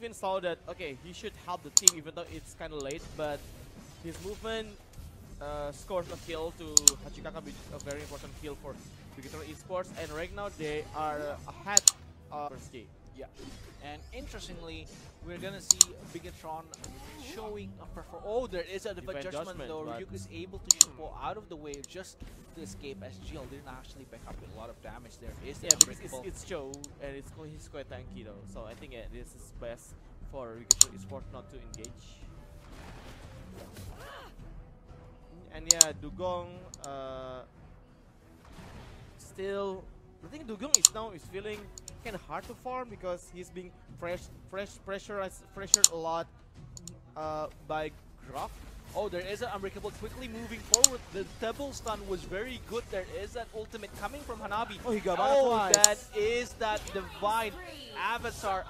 Finn saw that, okay, he should help the team even though it's kind of late, but his movement scores a kill to Hachikaka, which is a very important kill for BIGETRON Esports, and right now they are ahead of first game. Yeah, and interestingly, we're gonna see BIGETRON showing a oh, there is a divine judgment though. Ryuk is able to pull out of the way just to escape, as GL didn't actually back up with a lot of damage. There is because it's Joe and he's quite tanky though, so I think this is best for BIGETRON Esports not to engage. And yeah, Dugong still, I think Dugong is feeling kind of hard to farm because he's being pressured a lot by Grok. Oh, there is an Unbreakable quickly moving forward. The double stun was very good. There is that ultimate coming from Hanabi. Oh, he got that is that divine Avatar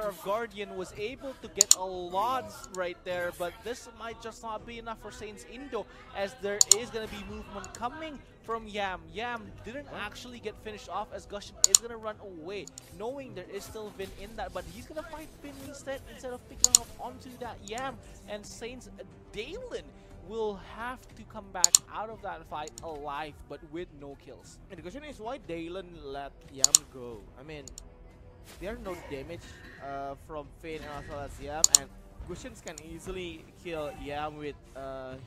of Guardian was able to get a lot right there, but this might just not be enough for Saints Indo, as there is going to be movement coming from Yam. Yam didn't actually get finished off, as Gushin is going to run away, knowing there is still Vin in that, but he's going to fight Vin instead of picking up onto that Yam, and Saints Dalen will have to come back out of that fight alive, but with no kills. And the question is, why Dalen let Yam go? I mean, there are no damage from Finn as well as Yam, and Gushins can easily kill Yam with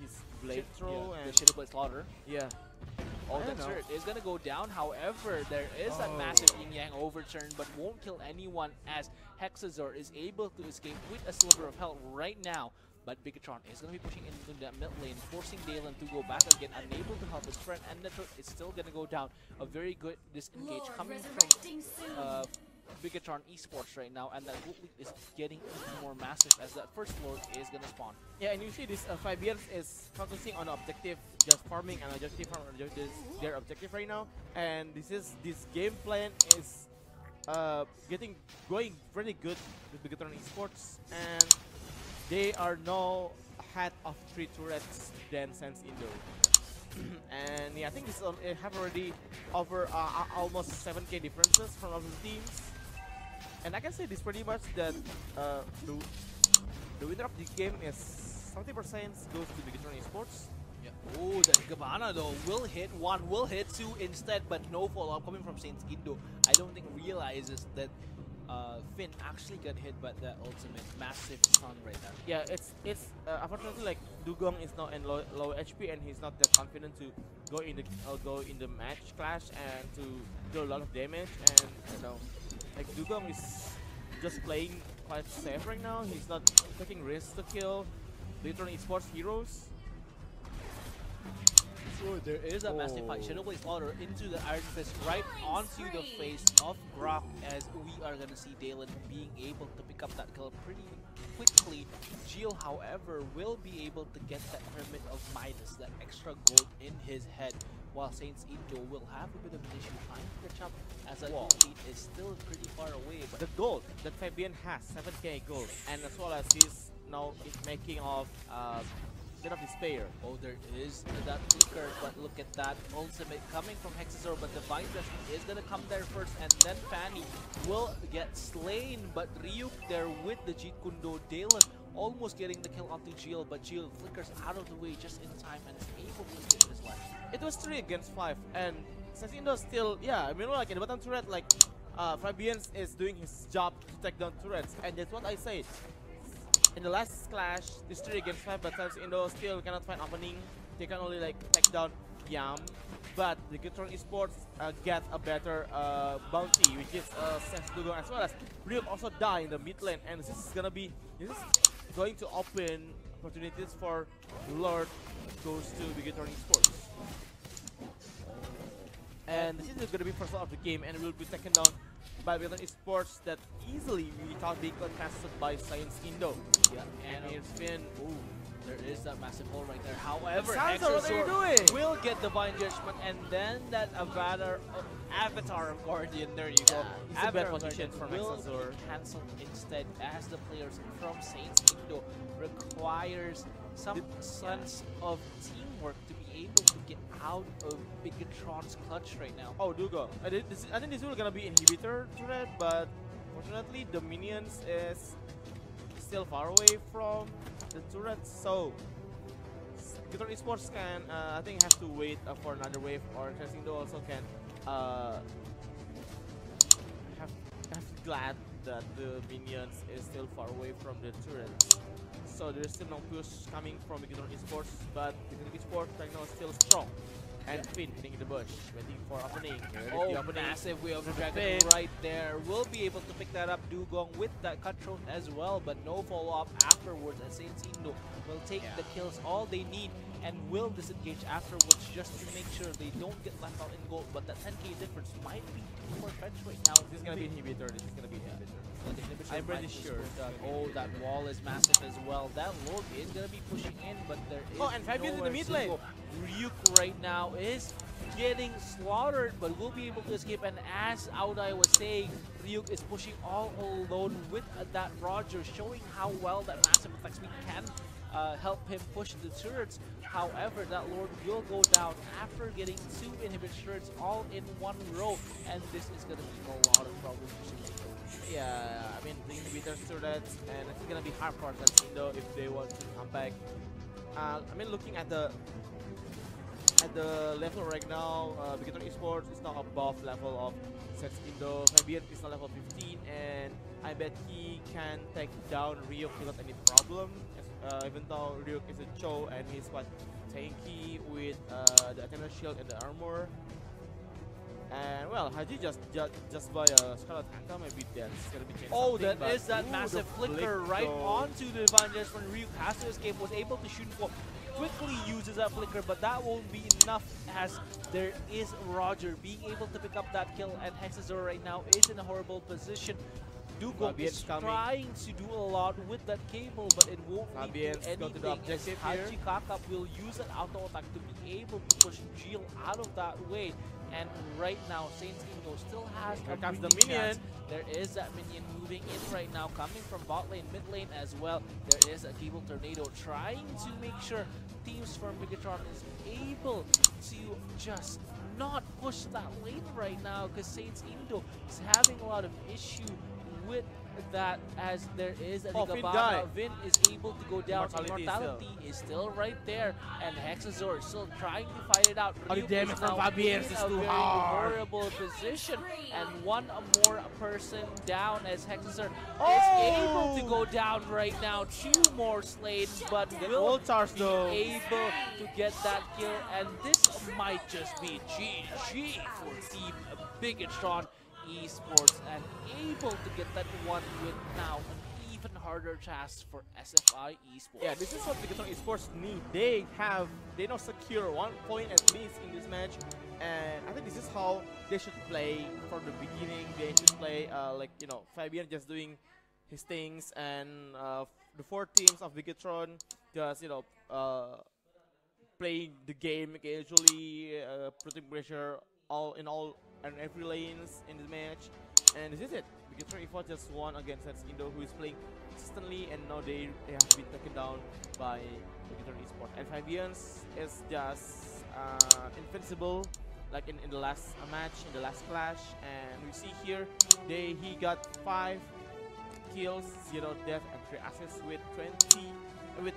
his blade throw and the Shadow Blade Slaughter. Yeah. Oh, the turret is gonna go down. However, there is that massive Yin Yang overturn, but won't kill anyone, as Hexazor is able to escape with a sliver of health right now. But BIGETRON is going to be pushing into that mid lane, forcing Dalen to go back again, unable to help his friend, and the turret is still going to go down. A very good disengage coming from BIGETRON Esports right now, and that gold lead is getting even more massive as that first lord is going to spawn. Yeah, and you see this Fabian is focusing on objective, just farming and objective, their objective right now, and this game plan is going pretty good with BIGETRON Esports, and they are now ahead of 3 turrets than Saints Indo. And yeah, I think this have already over almost 7k differences from other teams. And I can say this pretty much that the winner of the game is 70% goes to BIGETRON Esports. Yeah. Oh, that Gabbana though will hit one, will hit two instead, but no follow-up coming from Saints Indo. I don't think realizes that Finn actually got hit by that ultimate massive stun right there. Yeah, it's unfortunately like Dugong is now in low HP and he's not that confident to go in the match clash and to do a lot of damage, and you know, like Dugong is just playing quite safe right now. He's not taking risks to kill BIGETRON Esports heroes. So there is a massive fight. Shadow Blade Slaughter into the Iron Fist right onto the face of Grok, as we are going to see Dalen being able to pick up that kill pretty quickly. Gil, however, will be able to get that Hermit of Midas, that extra gold in his head, while Saints Indo will have a bit of an issue trying to catch up, as that gold lead is still pretty far away. But the gold that Fabian has, 7k gold, and as well as he's now making of bit of despair. Oh, there is that flicker, but look at that ultimate coming from Hexazor, but the Divine Judgment is gonna come there first, and then Fanny will get slain, but Ryuk there with the Jeet Kundo. Dalen almost getting the kill onto Gil, but Gil flickers out of the way just in time and is able to get his life. It was 3 against 5, and Saints Indo still, yeah, I mean, like in the bottom turret, like Fabian is doing his job to take down turrets, and that's what I say. In the last clash, it's 3 against 5, but Saints Indo still cannot find opening. They can only like take down Yam, but the BIGETRON Esports get a better bounty, which is Saints Dugong, as well as Ryuk also die in the mid lane, and this is going to open opportunities for Lord goes to BIGETRON Esports. And this is going to be first of the game, and will be taken down by BIGETRON Esports that easily without being contested by Saints Indo. Yeah, and it's been there is that massive hole right there. However, Hexazor will get Divine Judgment, and then that Avatar of Guardian, there you go. It's a bad position for Hexazor. Cancelled instead, as the players from Saints Indo requires some sense of teamwork to be able to get out of BIGETRON's clutch right now. Oh, Dugong. I think this is gonna be inhibitor turret, but fortunately the minions is still far away from the turrets, so BIGETRON Esports can, I think, have to wait for another wave, or INDO also can have glad that the minions is still far away from the turrets. So there's still no push coming from BIGETRON Esports, but BIGETRON Esports right now is still strong. And Finn hitting the bush, waiting for opening. Oh, massive wave of the dragon right there. Will be able to pick that up. Dugong with that cut thrown as well, but no follow-up afterwards. And Saints INDO will take the kills all they need and will disengage afterwards just to make sure they don't get left out in gold. But that 10k difference might be too far-fetched right now. This is gonna be inhibitor. This is gonna be inhibitor. I'm pretty sure. Oh, that wall is massive as well. That Lord is gonna be pushing in, but there is and Fabian in the mid lane. Ryuk right now is getting slaughtered, but will be able to escape. And as Audai was saying, Ryuk is pushing all alone with that Roger, showing how well that massive attack speed can help him push the turrets. However, that Lord will go down after getting 2 inhibit turrets all in one row, and this is going to be a lot of problems for Saints. Yeah, I mean, the inhibitor turrets, and it's going to be hard for INDO if they want to come back. I mean, looking at the level right now, BIGETRON Esports is now above level of INDO. Fabian is now level 15, and I bet he can take down Ryuk without any problem. Even though Ryuk is a Cho and he's quite tanky with the Athena shield and the armor. And well, Haji just by a Scarlet Hunter, maybe that's gonna be changed. Oh, that is that massive flicker right onto the Divine Judge when Ryuk has to escape, was able to shoot for. Quickly uses that flicker, but that won't be enough as there is Roger being able to pick up that kill, and Hexazor right now is in a horrible position. Dugong is trying to do a lot with that cable, but it won't lead to anything. Haji Kakap will use that auto attack to be able to push Jill out of that way. And right now, Saints INDO still has the minion. There is that minion moving in right now, coming from bot lane, mid lane as well. There is a cable tornado trying to make sure teams from BIGETRON is able to just not push that lane right now, because Saints INDO is having a lot of issue with that, as there is a Vin is able to go down. Immortality is still right there, and Hexazor is still trying to fight it out. The damage from Fabian is too hard. Horrible position, and one more person down as Hexazor is able to go down right now. 2 more slain, but will be able to get that kill, and this might just be GG for Team BIGETRON Esports, and able to get that one with now an even harder task for SFI Esports. Yeah, this is what BIGETRON Esports need. They now secure 1 point at least in this match, and I think this is how they should play from the beginning. They should play like, you know, Fabian just doing his things, and the 4 teams of BIGETRON just, you know, playing the game casually, putting pressure all and every lanes in the match, and this is it. BIGETRON Esports just won against INDO, who is playing consistently, and now they have been taken down by BIGETRON Esports. And Fabians is just invincible, like in the last match, in the last clash, and we see here he got 5 kills, 0 death, and 3 assists with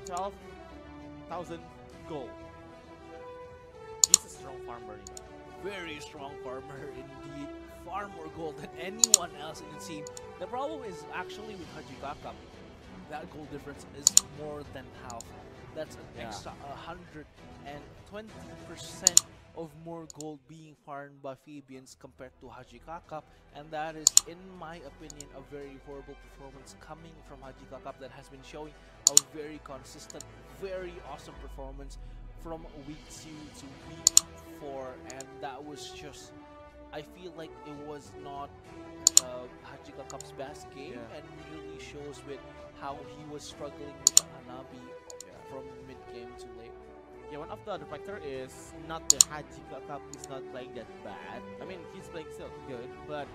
12,000 gold. He's a strong farmer. Very strong farmer indeed. Far more gold than anyone else in the team. The problem is actually with Haji Kakap, that gold difference is more than half. That's an extra 120% of more gold being farmed by Fabians compared to Haji Kakap, and that is, in my opinion, a very horrible performance coming from Haji Kakap that has been showing a very consistent, very awesome performance from week 2 to week 4, and that was just, I feel like it was not Haji Kakap's best game, and really shows with how he was struggling with the Hanabi from mid game to late. Yeah, one of the other factor is not the Haji Kakap is not playing that bad. I mean, he's playing still good, but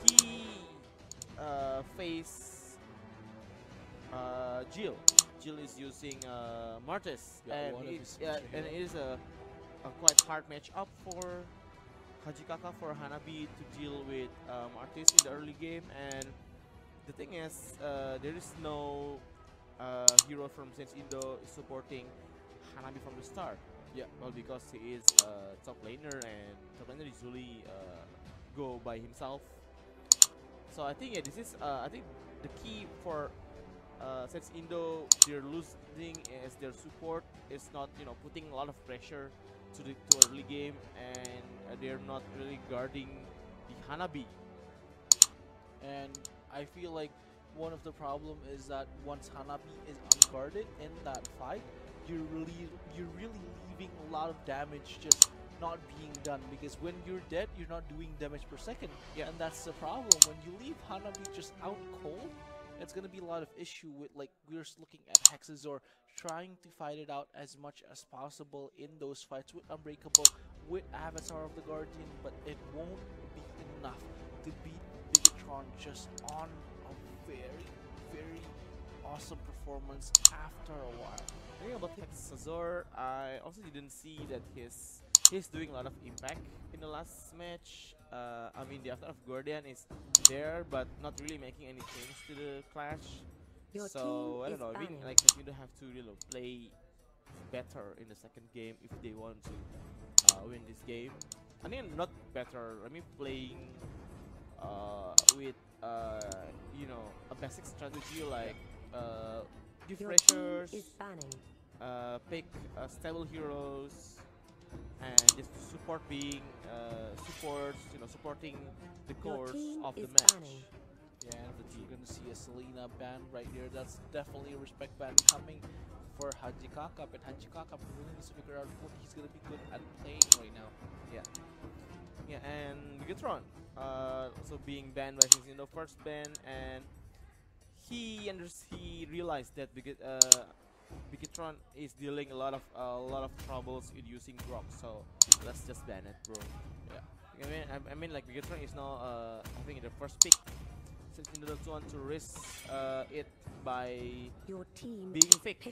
he faced Jill. Jill is using Martis, and it is a quite hard match up for Haji Kakap, for Hanabi to deal with Martis in the early game, and the thing is, there is no hero from Sense Indo supporting Hanabi from the start. Yeah. Well, because he is top laner, and top laner usually go by himself. So I think, yeah, this is I think the key for Sense Indo, they're losing as their support is not, you know, putting a lot of pressure to early game, and they're not really guarding the Hanabi. And I feel like one of the problem is that once Hanabi is unguarded in that fight, you're really leaving a lot of damage just not being done, because when you're dead, you're not doing damage per second. Yeah. And that's the problem. When you leave Hanabi just out cold, it's gonna be a lot of issue with, like, we're just looking at hexes or trying to fight it out as much as possible in those fights with Unbreakable, with Avatar of the Guardian, but it won't be enough to beat BIGETRON just on a very awesome performance after a while. The thing about Hexazor, I also didn't see that he's doing a lot of impact in the last match. I mean, the Avatar of Guardian is there, but not really making any change to the clash. So I don't know. I mean, like, you don't have to, you know, play better in the second game if they want to win this game. I mean, not better. I mean, playing with you know, a basic strategy like give pressures, pick stable heroes, and just support being you know, supporting the course of the match. Yeah, and you're gonna see a Selena ban right here. That's definitely a respect ban coming for Haji Kakap, and Haji Kakap really needs to figure out what he's gonna be good at playing right now. Yeah, and BIGETRON also being banned by his, you know, first ban, and he realized that BIGETRON is dealing a lot of troubles with using Grok, so let's just ban it, bro. Yeah, I mean, like, BIGETRON is now I think in the first pick, since you don't want to risk it by being picked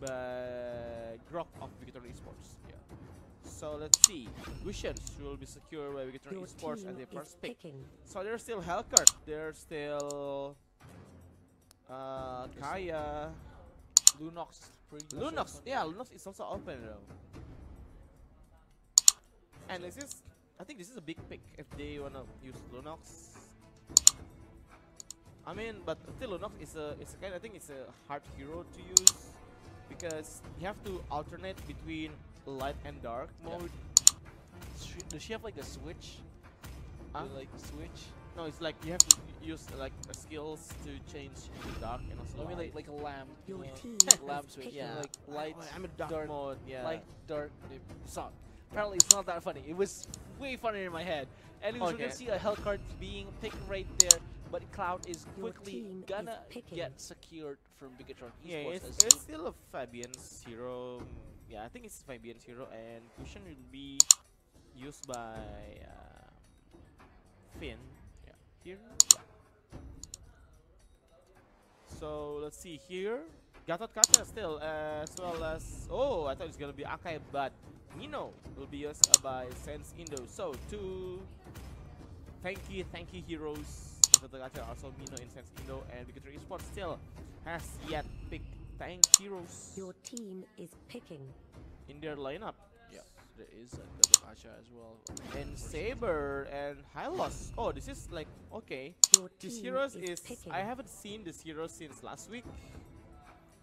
by Grok of BIGETRON Esports. Yeah. So let's see. Visions will be secured by BIGETRON Esports as their first pick. So there's still Hellcurt. There's still Kaya. Lunox. Lunox. Yeah, Lunox is also open though. And this is, I think this is a big pick if they wanna use Lunox. I mean, but still Lunox is a kind, I think it's a hard hero to use, because you have to alternate between light and dark mode. Does she have like a switch? Like switch? No, it's like you have to use like skills to change to dark and also I mean, light. like a lamp. Lamp switch. Yeah. Like light. I'm in dark mode. Yeah. Light, dark. It's not. Apparently, it's not that funny. It was way funnier in my head. And we're gonna see a Hellcurt being picked right there, but Cloud is quickly gonna get secured from BIGETRON Esports. Yeah, it's still a Fabian's hero. Yeah, I think it's Fabian's hero, and Cushion will be used by Finn. Yeah, here. Yeah. So let's see here. Gatot Kaca still, as well as, oh, I thought it's gonna be Akai, but Nino will be used by Sense Indo. So two tanky heroes. Gatot Kaca, also Mino in Sense Indo, and BIGETRON Esports still has yet picked tank heroes. Your team is picking In their lineup. Yeah, there is a Gatot Kaca as well. And Saber and Hylos. Oh, this is like, okay. This heroes is, I haven't seen this hero since last week.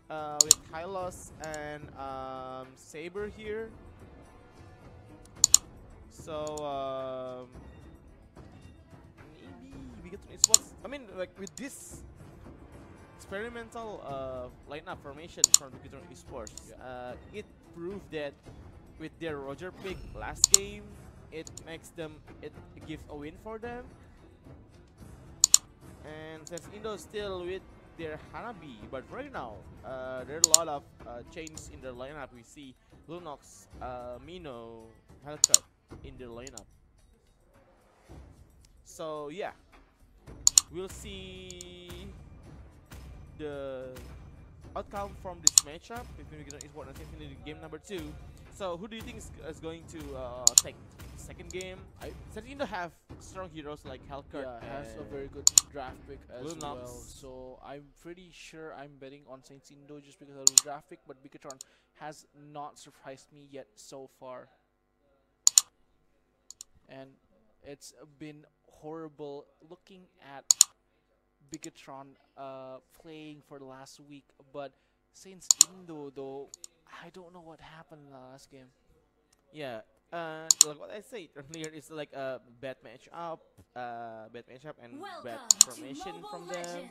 With Hylos and Saber here. So maybe BIGETRON Esports. I mean, like, with this experimental lineup formation from BIGETRON Esports, it proved that with their Roger pick last game, it gives a win for them. And since Indo still with their Hanabi, but right now there are a lot of changes in their lineup. We see Lunox, Mino, Hellcurt in their lineup. So yeah, we'll see the outcome from this matchup between BIGETRON Esports and Sense Indo in game number 2. So who do you think is going to take the second game? Sense Indo have strong heroes like Hellcurt. Yeah, has a very good draft pick as Blue well. Knox. So I'm pretty sure I'm betting on Saints Indo just because of the draft pick, but BIGETRON has not surprised me yet so far. And it's been horrible looking at BIGETRON playing for the last week, but Saints Indo though, I don't know what happened in the last game. Yeah, like what I said earlier, is like a bad matchup, and bad formation from them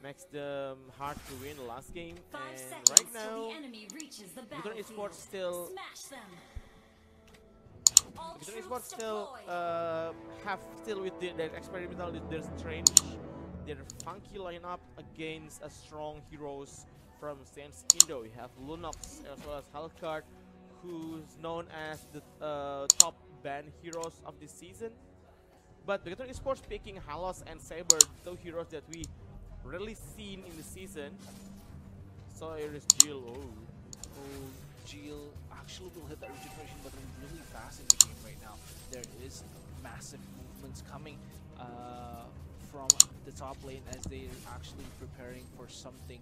makes them hard to win the last game. And right now, BIGETRON Esports still, BIGETRON Esports still have with their experimental, their strange, their funky lineup against a strong heroes from Saints Indo. We have Lunox as well as Hellcard, who's known as the top ban heroes of this season. But BIGETRON Esports picking Halos and Saber, two heroes that we rarely seen in the season. So here is Jill. Oh, Jill actually will hit that regeneration button really fast in the game right now. There is massive movements coming from the top lane as they're actually preparing for something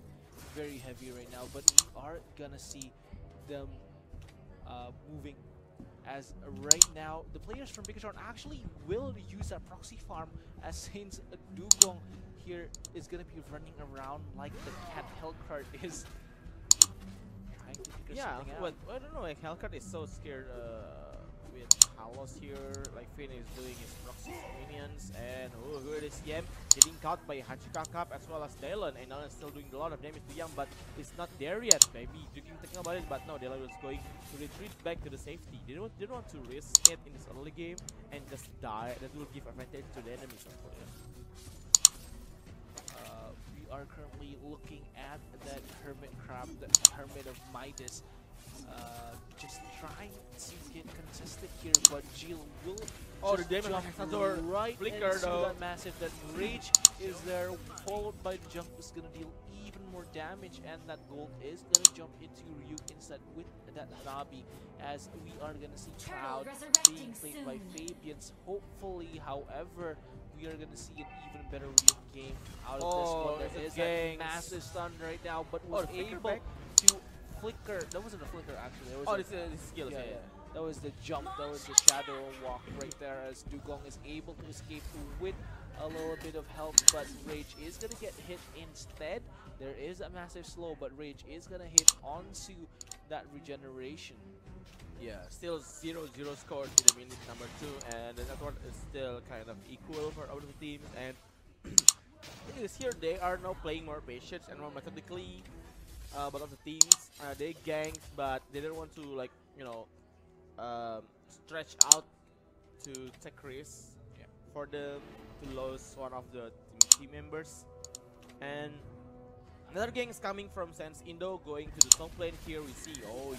very heavy right now. But we are gonna see them moving, as right now the players from BIGETRON actually will use that proxy farm, as Saints Dugong here is gonna be running around like the cat. Hellcard is trying to figure something out. But I don't know, like Hellcard is so scared with Halos here. Like Finn is doing his proxy minions, and here it is Yam getting caught by Hachikakap as well as Dylan, and now is still doing a lot of damage to Yam, but it's not there yet. Maybe thinking about it, but no, Dylan was going to retreat back to the safety. They don't want to risk it in this early game and just die. That will give advantage to the enemies, unfortunately. We are currently looking at that Hermit Crab, the Hermit of Midas, just trying to get consistent here, but Jill will the damage jump Sanzor right flicker into though. that massive. That Rage is there, followed by the jump is gonna deal even more damage, and that gold is gonna jump into Ryuk instead with that Rabee, as we are gonna see Cloud being played by Fabians. Hopefully, however, we are gonna see an even better Ryuk game out of this one. There is a massive stun right now, but was able to flicker. That wasn't a flicker actually. It was this is skill. yeah. That was the jump. That was the shadow walk right there, as Dugong is able to escape with a little bit of health, but Rage is gonna get hit instead. There is a massive slow, but Rage is gonna hit onto that regeneration. Yeah, still 0-0 scores in the minute number 2, and the network is still kind of equal for all of the teams. And here they are now playing more patience and more methodically. But of the teams, they ganked, but they didn't want to, like, you know, stretch out to take risks for them to lose one of the team members. And another gang is coming from Saints Indo, going to the top lane. Here we see,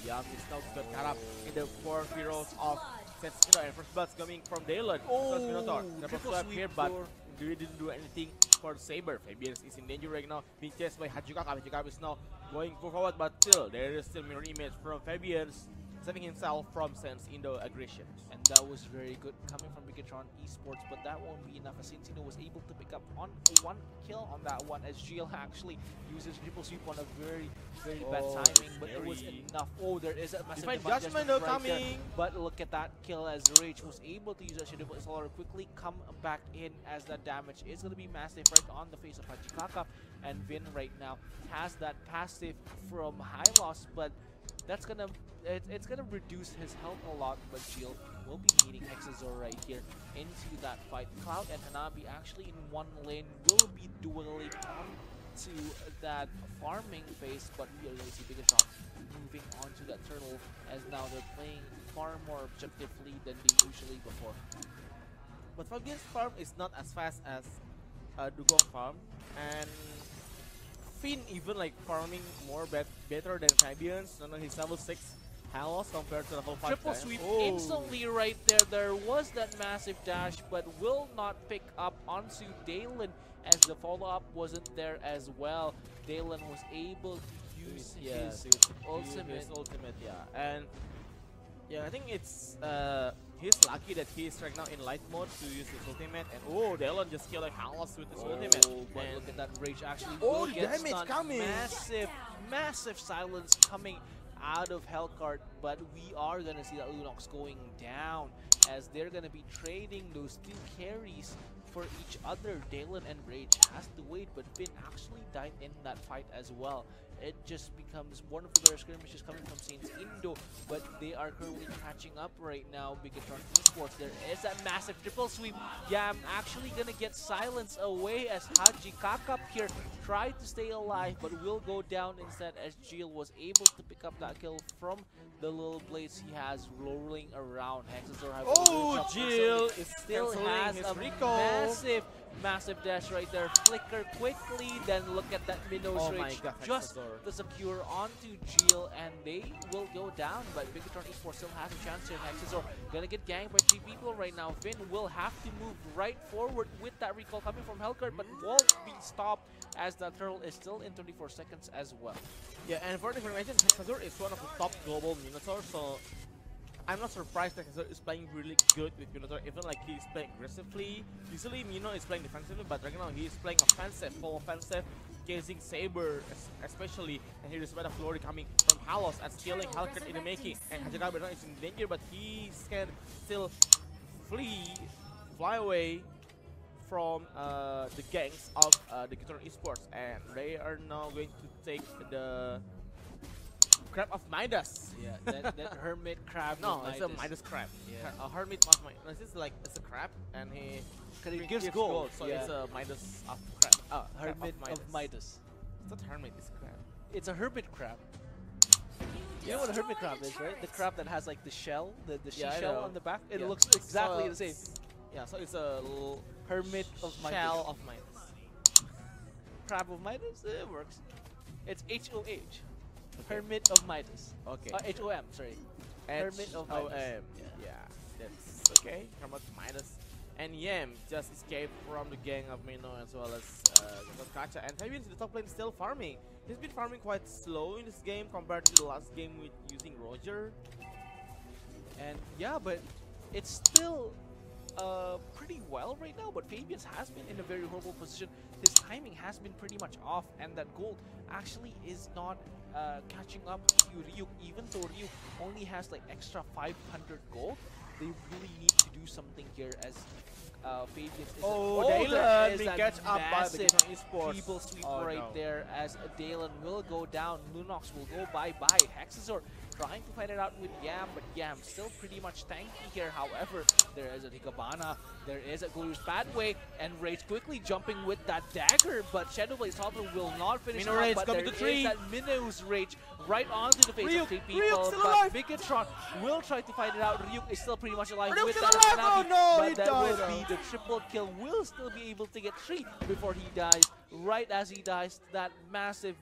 Yam is now got caught up in the 4 heroes of Saints Indo, and first blood's coming from Dylan. Minotaur, triple swipe here, but they didn't do anything for Saber. Fabians is in danger right now, being chased by Hachikakap. Hachikakap is now going forward, but still, there is still mirror image from Fabians, saving himself from Saints Indo aggression. And that was very good coming from BIGETRON Esports, but that won't be enough, as Saints Indo was able to pick up on 1 kill on that one, as GL actually uses triple sweep on a very, very bad timing, but it was enough. There is a massive Divine Divine Judgment right coming! there. But look at that kill, as Rage was able to use that Shadow Solar quickly come back in, as that damage is going to be massive right on the face of Hachikakap, and Vin right now has that passive from High Loss, but that's gonna reduce his health a lot. But Jill will be meeting Exazor right here into that fight. Cloud and Hanabi actually in one lane will be dueling on to that farming phase, but we are going to see BIGETRON moving on to that turtle, as now they're playing far more objectively than they usually before. But Fabian's farm is not as fast as Dugong farm, and Finn even like farming more better than Fabian's. No, he's level 6 Halos compared to level 5. Triple sweep instantly right there. There was that massive dash, but will not pick up onto Dalen, as the follow-up wasn't there as well. Dalen was able to use his ultimate. And yeah, I think it's he's lucky that he's right now in light mode to use his ultimate. And oh, Delon just killed like Halos with his ultimate. But And look at that Rage actually oh, will get damage stunned. coming. Massive silence coming out of Hellcart, but we are gonna see that Lunox going down as they're gonna be trading those two carries for each other. Dalen and Rage has to wait, but Finn actually died in that fight as well. It just becomes one of the better skirmishes coming from Saints Indo, but they are currently catching up right now. BIGETRON Esports, there is that massive triple sweep. Yam actually gonna get silence away as Haji Kakap here tried to stay alive, but will go down instead as Jill was able to pick up that kill from the little blades he has rolling around. Hexazor have oh, Jill is still has his a recall. massive dash right there. Flicker quickly, then look at that Minnow's Oh my Rage God, just Hexazor. to secure onto Jill, and they will go down, but BIGETRON Esports still has a chance here. Hexazor gonna get ganked by 3 people right now. Finn will have to move right forward with that recall coming from Hellcart, but won't be stopped as that turtle is still in 24 seconds as well. Yeah, and for the information, Hexazor is one of the top global Minotaur, so I'm not surprised that Hexazor is playing really good with Minotaur, even like he's playing aggressively. Usually Mino is playing defensively, but right now he is playing offensive, full offensive, casing Saber especially, and here is a bit of glory coming from Halos as killing Hellcart in the making, and Hajikab is in danger, but he can still fly away from the gangs of the BIGETRON Esports, and they are now going to take the Crab of Midas. Yeah, that Hermit Crab. No, it's a Midas crab. Yeah. A hermit of Midas. This is like it's a crab, and he gives gold. So Yeah. it's a Midas of crab. Hermit crab of Midas. It's not hermit. It's crab. It's a hermit crab. You know what a hermit crab is, right? The crab that has like the shell, the Yeah, I shell know. on the back. It Yeah. looks exactly So the same. Yeah, so it's a little Hermit of Midas. shell of Midas. Crab of Midas? It works. It's H-O-H. Hermit of Midas. Okay. H-O-M, sorry. Hermit of Midas. Yeah, that's okay. Hermit of Midas. And Yam just escaped from the gang of Mino as well as Kacha. And Fabian's in the top lane still farming. He's been farming quite slow in this game compared to the last game with using Roger. And yeah, but it's still pretty well right now, but Fabian's has been in a very horrible position. His timing has been pretty much off, and that gold actually is not catching up to Ryuk. Even though Ryuk only has like extra 500 gold, they really need to do something here as Fabian's is Dalen being catch up by the BIGETRON Esports. People sweep No. there as Dalen will go down. Lunox will go bye-bye. Hexazor trying to fight it out with Yam, but Yam still pretty much tanky here. However, there is a Hikabana, there is a Glorious Badway, and Rage quickly jumping with that dagger, but Shadowblade's Halter will not finish Minnow him Rage up, but coming there to 3. is that Minnow's Rage right onto the face Ryuk, of 3 Ryuk's people, still but alive. BIGETRON will try to fight it out. Ryuk is still pretty much alive Ryuk's with still that alive. Hanabi, Oh no, but he that died. will be the triple kill. Will still be able to get 3 before he dies. Right as he dies, that massive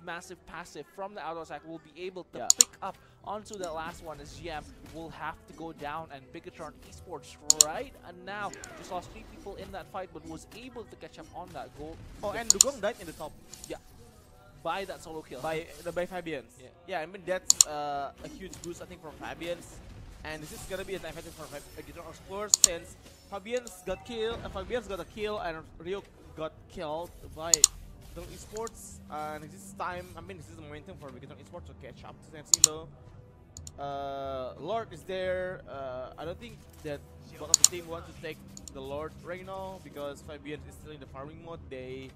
passive from the auto attack will be able to pick up onto the last one as Yam will have to go down, and BIGETRON Esports right and now just lost 3 people in that fight, but was able to catch up on that goal. Oh, and Dugong died in the top. Yeah, by that solo kill. By Fabians. Yeah. I mean that's a huge boost I think from Fabians, and this is gonna be an advantage for BIGETRON Esports since Fabians got a kill, and Ryuk got killed by BIGETRON Esports. And this is time. I mean this is the momentum for BIGETRON Esports to catch up to Saints Indo. Lord is there. I don't think that both of the team want to take the Lord right now because Fabian is still in the farming mode. They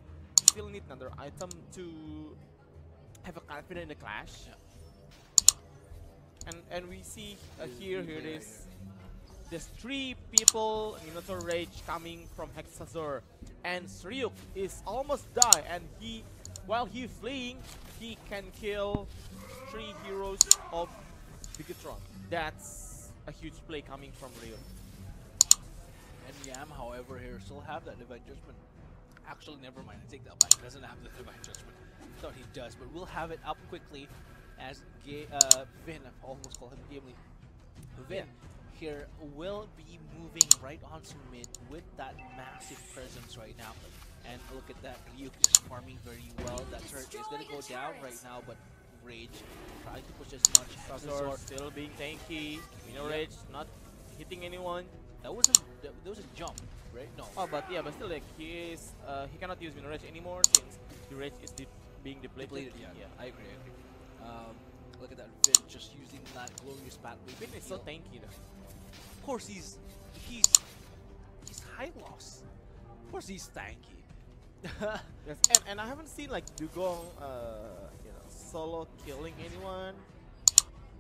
still need another item to have a confidence in the clash. And we see here it is. There's 3 people, Minotaur Rage coming from Hexazor, and Ryuk is almost die, and while he fleeing, he can kill 3 heroes of BIGETRON. That's a huge play coming from Ryuk. And Yam, however, here still have that Divine Judgment. Actually, never mind. I take that back. He doesn't have the Divine Judgment. Thought he does, but we'll have it up quickly as Vin, I almost call him Gimli. Vin here will be moving right onto mid with that massive presence right now. And look at that, Ryuk just farming very well. That turret is going to go down right now, but Rage trying to push as much. Hexazor still being tanky. Rage not hitting anyone. That was a jump, right? No. Oh, but yeah, but still, like he cannot use Min Rage anymore since the Rage is being depleted. Yeah, I agree. Look at that Vin just using that glorious pathway. Finn is so tanky though. Of course he's high loss. Of course he's tanky. Yes, and I haven't seen like Dugong, solo killing anyone,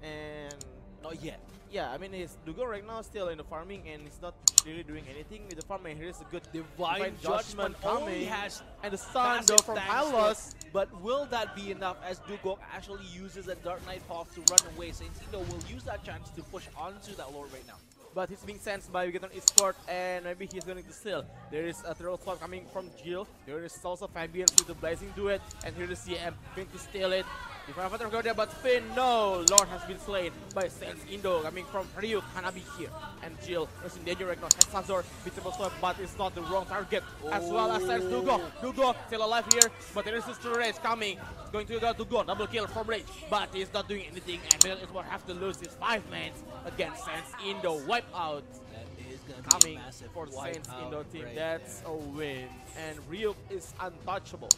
and Not yet. yeah, I mean his Dugong right now still in the farming and he's not really doing anything with the farming. Here's a good Divine Judgment only has and the Sun though massive from tank Hylos. But will that be enough as Dugong actually uses a Dark Knight Path to run away? Saint Indo will use that chance to push onto that Lord right now. But he's being sensed by BIGETRON Esports and maybe he's going to steal. There is a throw spot coming from Jill. There is also Fabians with the Blazing Duet. And here is CM going to steal it. If I go there, but Finn, no! Lord has been slain by Sense Indo coming from Ryuk Hanabi here. And Jill is in danger right now. Has Sazor, beatable swap, but it's not the wrong target. As well as Sense Dugo. Dugo still alive here, but there is this Rage coming. Going to go Dugo, double kill from Rage, but he's not doing anything. And BIGETRON Esports have to lose his 5 mans against Sense Indo. Wipe out. That is going to be Coming a massive for wipe Sense out Indo team. right That's there. a win. And Ryuk is untouchable.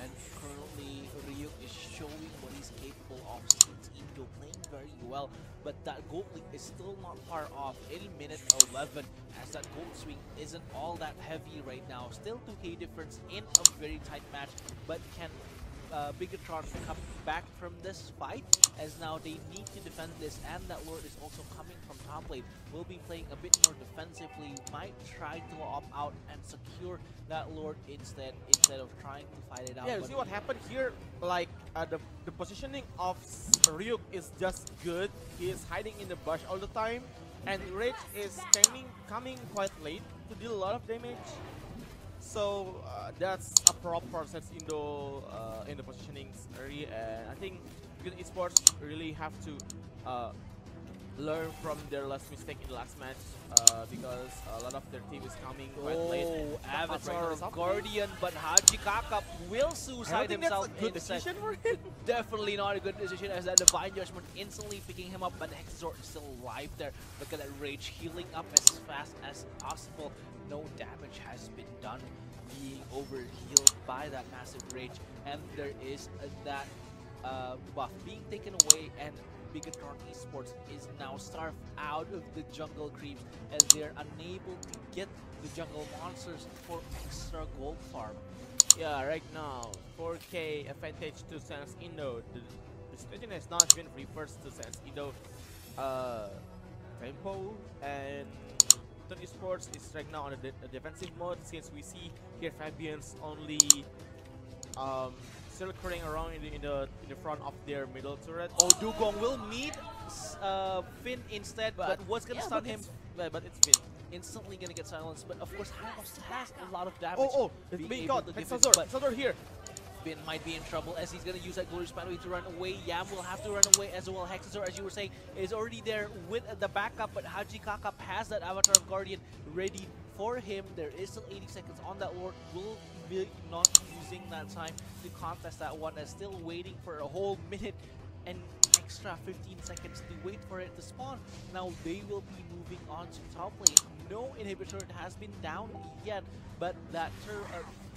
And currently, Ryuk is showing what he's capable of. Since Indo playing very well, but that gold lead is still not far off. Any minute 11, as that gold swing isn't all that heavy right now. Still 2k difference in a very tight match, but can BIGETRON come back from this fight, as now they need to defend this, and that Lord is also coming from top lane. Will be playing a bit more defensively, might try to opt out and secure that Lord instead of trying to fight it out. Yeah, you see what happened here? Like the positioning of Ryuk is just good. He is hiding in the bush all the time, and Rage is coming quite late to deal a lot of damage. So that's a prop for Sense Indo in the positionings area, and I think BIGETRON Esports really have to learn from their last mistake in the last match because a lot of their team is coming quite late. Oh, Avatar of Guardian, but Haji Kakap will suicide himself. That's a good decision for him. Definitely not a good decision, as that Divine Judgment instantly picking him up, but Hexazor is still alive there. Look at that Rage healing up as fast as possible. No damage has been done, being overhealed by that massive Rage, and there is that buff being taken away, and BIGETRON Esports is now starved out of the jungle creeps, as they're unable to get the jungle monsters for extra gold farm. Yeah, right now 4k advantage to Sense Indo. The situation has not been reversed to Sense Indo tempo, and BIGETRON Esports is right now on a defensive mode, since we see here Fabians only circling around in the front of their middle turret. Oh, Dugong will meet Finn instead, but what's gonna stun him? But it's Finn. Instantly gonna get silenced, but of course Hylos has a lot of damage. Oh, it's being being able caught. to give Hexazor, it, but Hexazor here. Finn might be in trouble, as he's gonna use that glorious pathway to run away. Yam will have to run away as well. Hexazor, as you were saying, is already there with the backup, but Haji Kakap has that Avatar of Guardian ready for him. There is still 80 seconds on that Lord. Will be not using that time to contest that one, as still waiting for a whole minute and extra 15 seconds to wait for it to spawn. Now they will be moving on to top lane. No inhibitor has been down yet, but that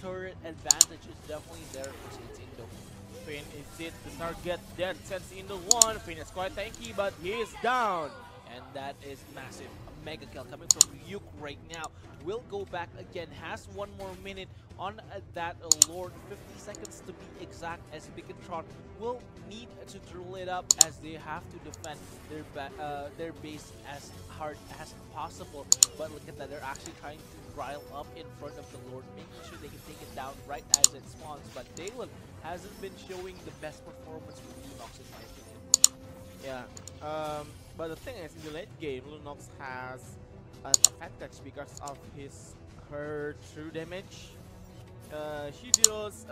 turret advantage is definitely there for Sense Indo. Finn is it the target. Then Sense Indo one. Finn is quite tanky, but he is down. And that is massive. A mega kill coming from Ryuk right now. Will go back again. Has one more minute on that Lord. 50 seconds to be exact, as BIGETRON will need to drill it up, as they have to defend their base as hard as possible. But look at that. They're actually trying to rile up in front of the Lord, making sure they can take it down right as it spawns. But Daylon hasn't been showing the best performance with Lunox, in my opinion. Yeah. But the thing is, in the late game, Lunox has an advantage because of her true damage. She deals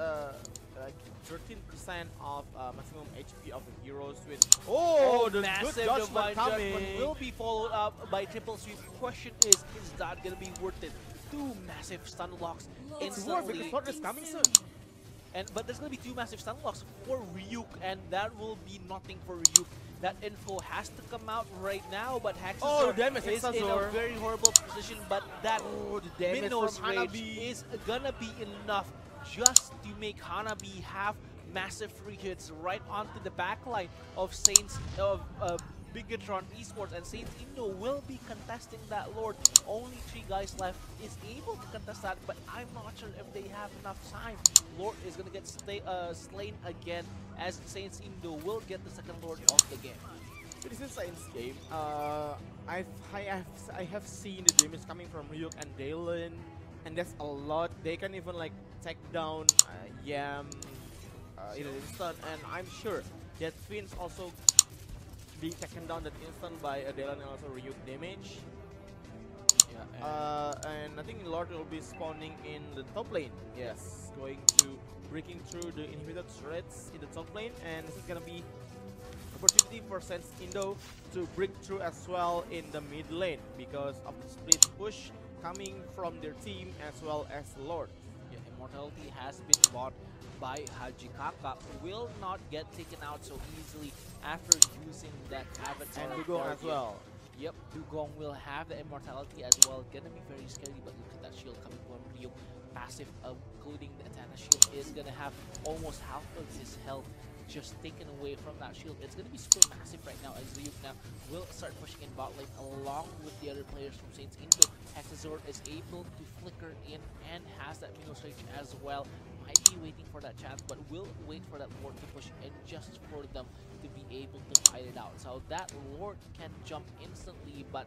like 13% of maximum HP of the heroes with the massive good Divine judgment Judgment coming. will be followed up by triple sweep. Question is that gonna be worth it? 2 massive stun locks It's worth instantly. because Sword is coming soon. But there's gonna be 2 massive stun locks for Ryuk, and that will be nothing for Ryuk, That info has to come out right now, but Oh, Hexazor damage, is in a Hexazor. very horrible position, but that Oh, the damage Minnows from Rage Hanabi. is gonna be enough just to make Hanabi have massive free hits right onto the backline of BIGETRON Esports, and Saints Indo will be contesting that Lord. Only 3 guys left is able to contest that, but I'm not sure if they have enough time. Lord is gonna get slain again as Saints Indo will get the second Lord of the game. This is Saints game. I have seen the damage coming from Ryuk and Dalen, and that's a lot. They can even like take down Yam in an instant, and I'm sure that Finn's also being taken down that instant by Dalen and also Ryuk damage. Yeah, And I think Lord will be spawning in the top lane. Yes, going to breaking through the inhibitor threads in the top lane, and this is gonna be opportunity for Saints Indo to break through as well in the mid lane because of the split push coming from their team as well as Lord. yeah, Immortality has been bought by Haji Kaka, will not get taken out so easily after using that avatar. And Dugong as Guardian. well. Yep, Dugong will have the immortality as well. Gonna be very scary, but look at that shield coming from Ryuk. Passive, including the Atana shield, is gonna have almost half of his health just taken away from that shield. It's gonna be super massive right now as Ryuk now will start pushing in bot lane along with the other players from Saints Indo. Hexazor is able to flicker in and has that Minnows Rage as well. Might be waiting for that chance, but will wait for that Lord to push in just for them to be able to fight it out. So that Lord can jump instantly, but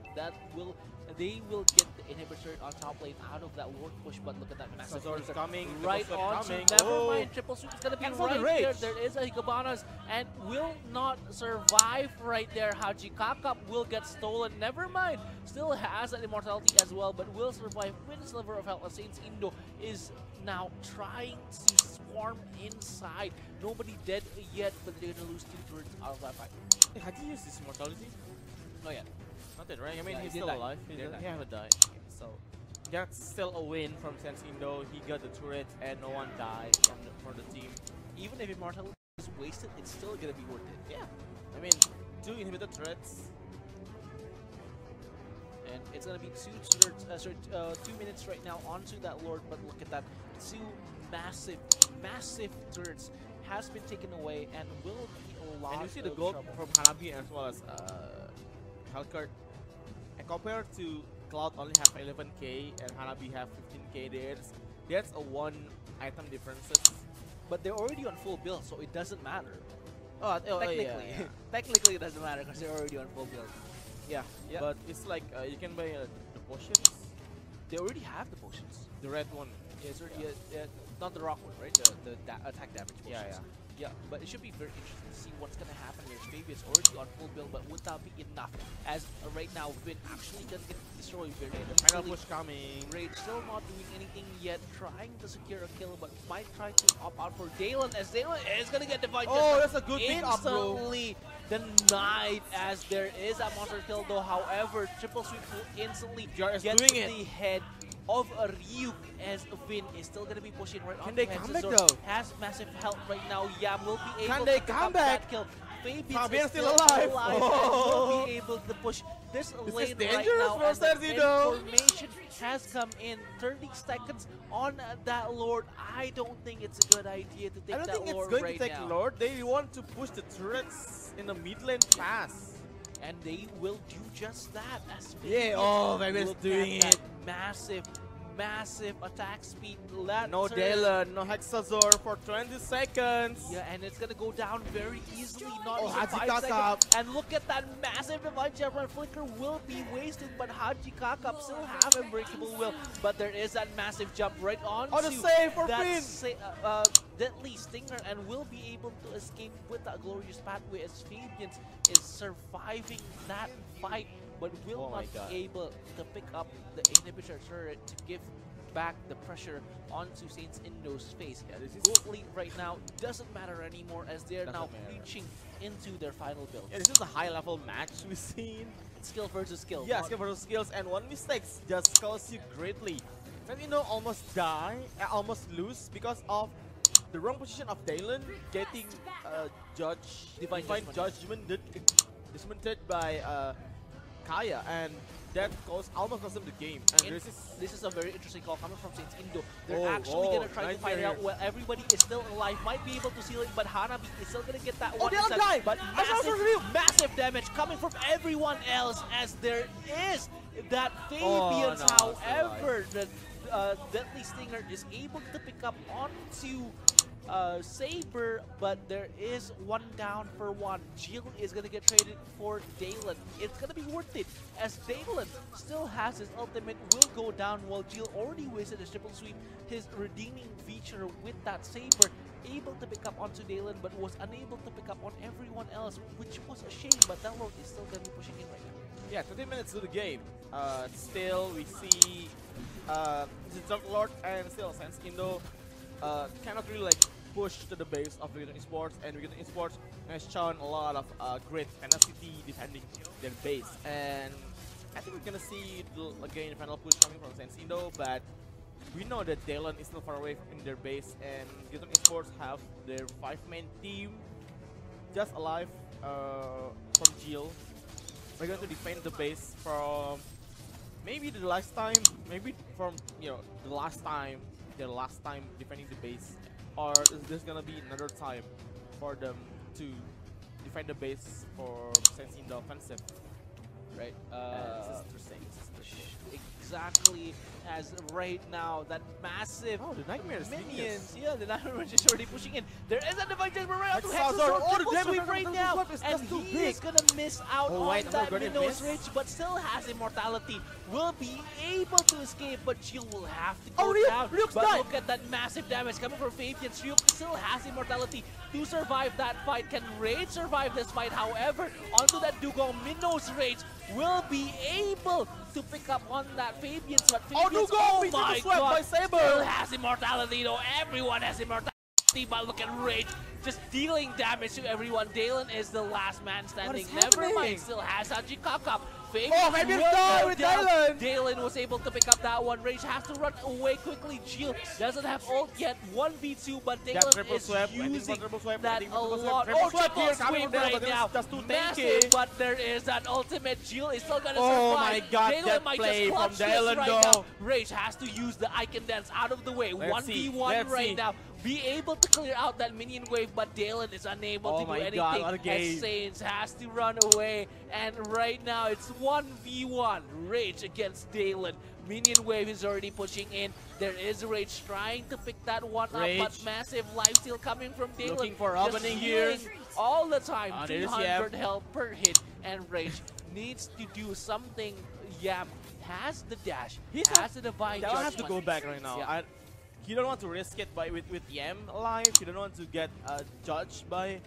they will get the inhibitor on top lane out of that Lord push. But look at that massive Hexazor is flicker coming, right triple sweep on. coming. Never Oh. mind, triple sweep is gonna be And for the right there. rage. There is a Higabanas and will not survive right there. Haji Kakap will get stolen. Never mind, still has that immortality as well, but will survive with a sliver of health. Saints Indo is now trying to swarm inside. Nobody dead yet, but they're gonna lose 2 turrets out of that fight. Had he used his immortality? Oh yeah. Not yet, right? I mean, Yeah, he's he did still die. alive. He He did die. haven't died. So that's still a win from Saints Indo. He got the turret and no one died for the team. Even if immortality is wasted, it's still gonna be worth it. Yeah, I mean, 2 inhibitor turrets. And it's gonna be 2 minutes right now onto that Lord, but look at that. 2 massive turrets has been taken away and will be a lot And you see the of gold trouble. from Hanabi as well as Hellcurt. And compared to Cloud only have 11k and Hanabi have 15k, there's a 1 item differences. But they're already on full build, so it doesn't matter. Technically, Technically, technically it doesn't matter because they're already on full build. yeah. Yeah. But it's like you can buy the potions, They already have the potions. the red one. Yeah, it's already not the rock one, right? The attack damage potions. Yeah, yeah. Yeah, but it should be very interesting to see what's gonna happen here. Maybe it's already on full build, but would that be enough? As right now, Vin actually gonna get destroyed very Final easily. push coming. Rage still not doing anything yet, trying to secure a kill, but might try to opt out for Dalen, as Dalen is gonna get divided. Oh, that's a good pick up, bro. Instantly denied, as there is a monster kill though. However, triple sweep will instantly JR is get doing to it. the head of a Ryuk, as Vin is still gonna be pushing right on. Can they come back though? Has massive health right now. Yam will be able Can they to pick come up back? that kill. Fabian Fabian's is still alive. and Oh. will be able to push this is lane right dangerous now. for As the Sergio. information has come in. 30 seconds on that Lord. I don't think it's a good idea to take I don't that think it's Lord going right to take now. Lord. They want to push the turrets in the mid lane fast. And they will do just that. As Yeah, oh, Fabian's look doing at it. that massive attack speed. No Turret. Dalen, no Hexazor for 20 seconds. Yeah, and it's gonna go down very easily, not Oh, even Haji 5 Kakap. seconds. And look at that massive divine Chevron flicker will be wasted, but Haji Kakap still have Unbreakable Will. But there is that massive jump right on Oh, the save for that Finn. deadly stinger, and will be able to escape with that glorious pathway as Fabians is surviving that fight, but will Oh my not God. be able to pick up the inhibitor turret to give back the pressure onto Saints Indo's face. Yeah, this is- Gold lead right now doesn't matter anymore, as they're now Doesn't matter. reaching into their final build. Yeah, this is a high level match we've seen. It's skill versus skill. Yeah, not- skill versus skills, and one mistake just costs you greatly. Santino almost almost lose because of the wrong position of Dalen getting Divine Judgment dismantled by Kaya, and that almost cost them the game. And This is a very interesting call coming from Saints Indo. They're Oh, actually oh, gonna try to nice find here. out where everybody is still alive. Might be able to seal it, but Hanabi is still gonna get that Oh, one. the other inside. guy! But I saw massive, the review. massive damage coming from everyone else as there is that Fabians. Oh, no, However, the Deadly Stinger is able to pick up onto Saber, but there is one down for one. Jill is gonna get traded for Dalen. It's gonna be worth it as Dalen still has his ultimate, will go down while Jill already wasted his triple sweep, his redeeming feature with that Saber, able to pick up onto Dalen but was unable to pick up on everyone else, which was a shame, but that Lord is still gonna be pushing in right now. Yeah, 20 minutes to the game. Still, we see the Dark Lord and still Saints Indo cannot really like push to the base of BIGETRON Esports, and BIGETRON Esports has shown a lot of great tenacity defending their base. And I think we're gonna see again final push coming from Saints Indo, but we know that Dalen is still far away in their base, and BIGETRON Esports have their 5-man team just alive from Jill. We're going to defend the base from maybe the last time, maybe from the last time, their last time defending the base, or is this gonna be another time for them to defend the base for Saints Indo offensive? Right? This is interesting. Exactly as right now, that massive Oh, the Nightmare is minions. Yeah, the Nightmare is already pushing in. There is a divine judgment right out to Hexazor. Hexazor. Oh, the Triple damage sweep from right the now. sweep is And just too he big. is gonna miss out Oh, on wait, that we're gonna Minnows miss? Ridge, but still has immortality. Will be able to escape, but Jill will have to go Oh, Ryuk! down. Ryuk's But died! look at that massive damage coming from Fabian. Ryuk still has immortality to survive that fight. Can Rage survive this fight? However, onto that Dugong, Minnows Rage will be able to pick up on that Fabians, but Fabians, Dugong! oh my Swept god, by Saber! still has immortality though. Everyone has immortality, but look at Rage just dealing damage to everyone. Dalen is the last man standing. Never happening? mind, still has Hachikaka. Oh, Fabians will died go with down. Dalen! Dalen was able to pick up that one. Rage has to run away quickly. Jill doesn't have ult yet. 1v2, but That Dalen triple is sweep, I think using triple sweep, I that think a triple sweep. lot. Triple Oh, sweep triple here coming sweep from Dalen, right but now. that's too Massive, tanky. but there is that ultimate. Jill is still gonna Oh survive. my god, Dalen that might play just from clutch this Dalen right though. now. Rage has to use the Icon Dance out of the way. Let's see, 1v1 let's right see. now. Be able to clear out that minion wave, but Dalen is unable Oh to do my anything. god, what a game. As Saints has to run away, and right now it's 1v1. Rage against Dalen. Minion wave is already pushing in. There is Rage trying to pick that one Rage. up, but massive lifesteal coming from Dalen. Looking for Just opening here. healing all the time. Oh, there is 200 Yam. health per hit, and Rage needs to do something. Yam has the dash. He has the divine That one has to judgment. go back right now. Yeah. You don't want to risk it with Yam alive. You don't want to get judged by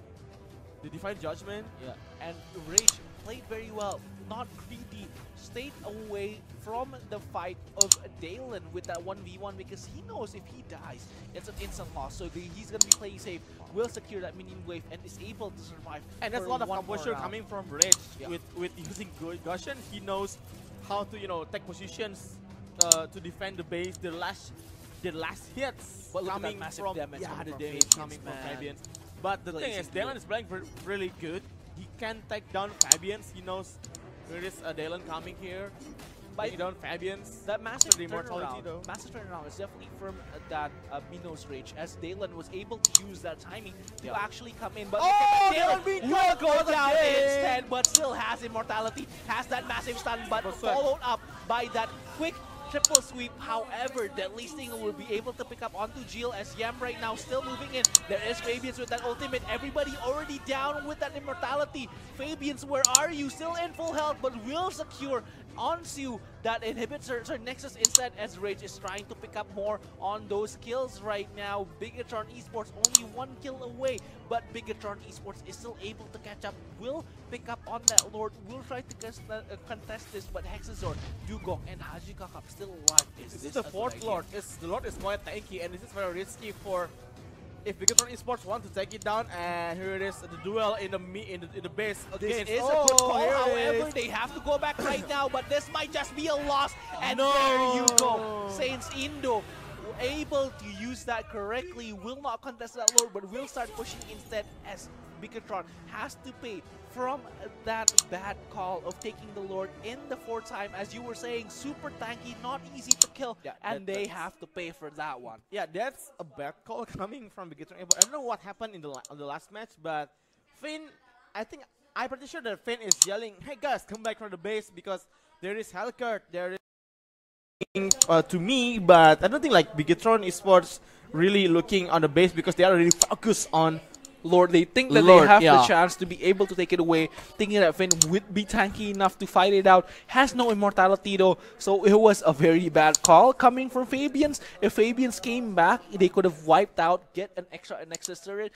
the Divine Judgment. Yeah, and Rage played very well, not greedy, stayed away from the fight of Dalen with that 1v1 because he knows if he dies, it's an instant loss. So he's going to be playing safe, will secure that minion wave, and is able to survive. And there's a for lot of one more composure round. coming from Rage Yeah. with using good Gushen. He knows how to take positions to defend the base. The last hits But look at that coming massive from damage the coming from damage Fabians, coming from man. Fabians. But the thing Blazing is, Dalen good. is playing really good. He can take down Fabians. He knows there is a Dalen coming here. By Taking down Fabians. that massive the immortality turnaround, though. massive turnaround is definitely from that Minos Rage, as Dalen was able to use that timing to actually come in. But Oh, look at Dalen that, being Dalen will caught go down again. instead, but still has immortality, has that massive stun, but Triple sweep. followed up by that quick triple sweep. However, Deadly Stinger will be able to pick up onto Jill as Yam right now still moving in. There is Fabians with that ultimate. Everybody already down with that immortality. Fabians, where are you? Still in full health, but will secure onto that inhibitor Nexus instead, as Rage is trying to pick up more on those kills right now. BIGETRON Esports only 1 kill away, but BIGETRON Esports is still able to catch up. Will pick up on that Lord, will try to contest this, but Hexazor, Dugong, and Hajikaka still alive. This is the a good fourth idea? Lord. The Lord is quite tanky, and this is very risky for if BIGETRON Esports want to take it down. And here it is, the duel in the base This against. is a good call, here it however, is. they have to go back right now, but this might just be a loss. And No. there you go. Saints Indo able to use that correctly, will not contest that Lord, but will start pushing instead as BIGETRON has to pay from that bad call of taking the Lord in the 4th time. As you were saying, super tanky, not easy to kill, Yeah, and they have to pay for that one. Yeah, that's a bad call coming from BIGETRON. I don't know what happened in the last match, but Finn, I'm pretty sure that Finn is yelling, "Hey guys, come back from the base because there is Hellcurt, there is to me." But I don't think like BIGETRON Esports really looking on the base because they are really focused on Lord. They think that Lord, they have yeah. the chance to be able to take it away, thinking that Finn would be tanky enough to fight it out. Has no immortality though, so it was a very bad call coming from Fabians. If Fabians came back, they could have wiped out, get an extra Nexus turret,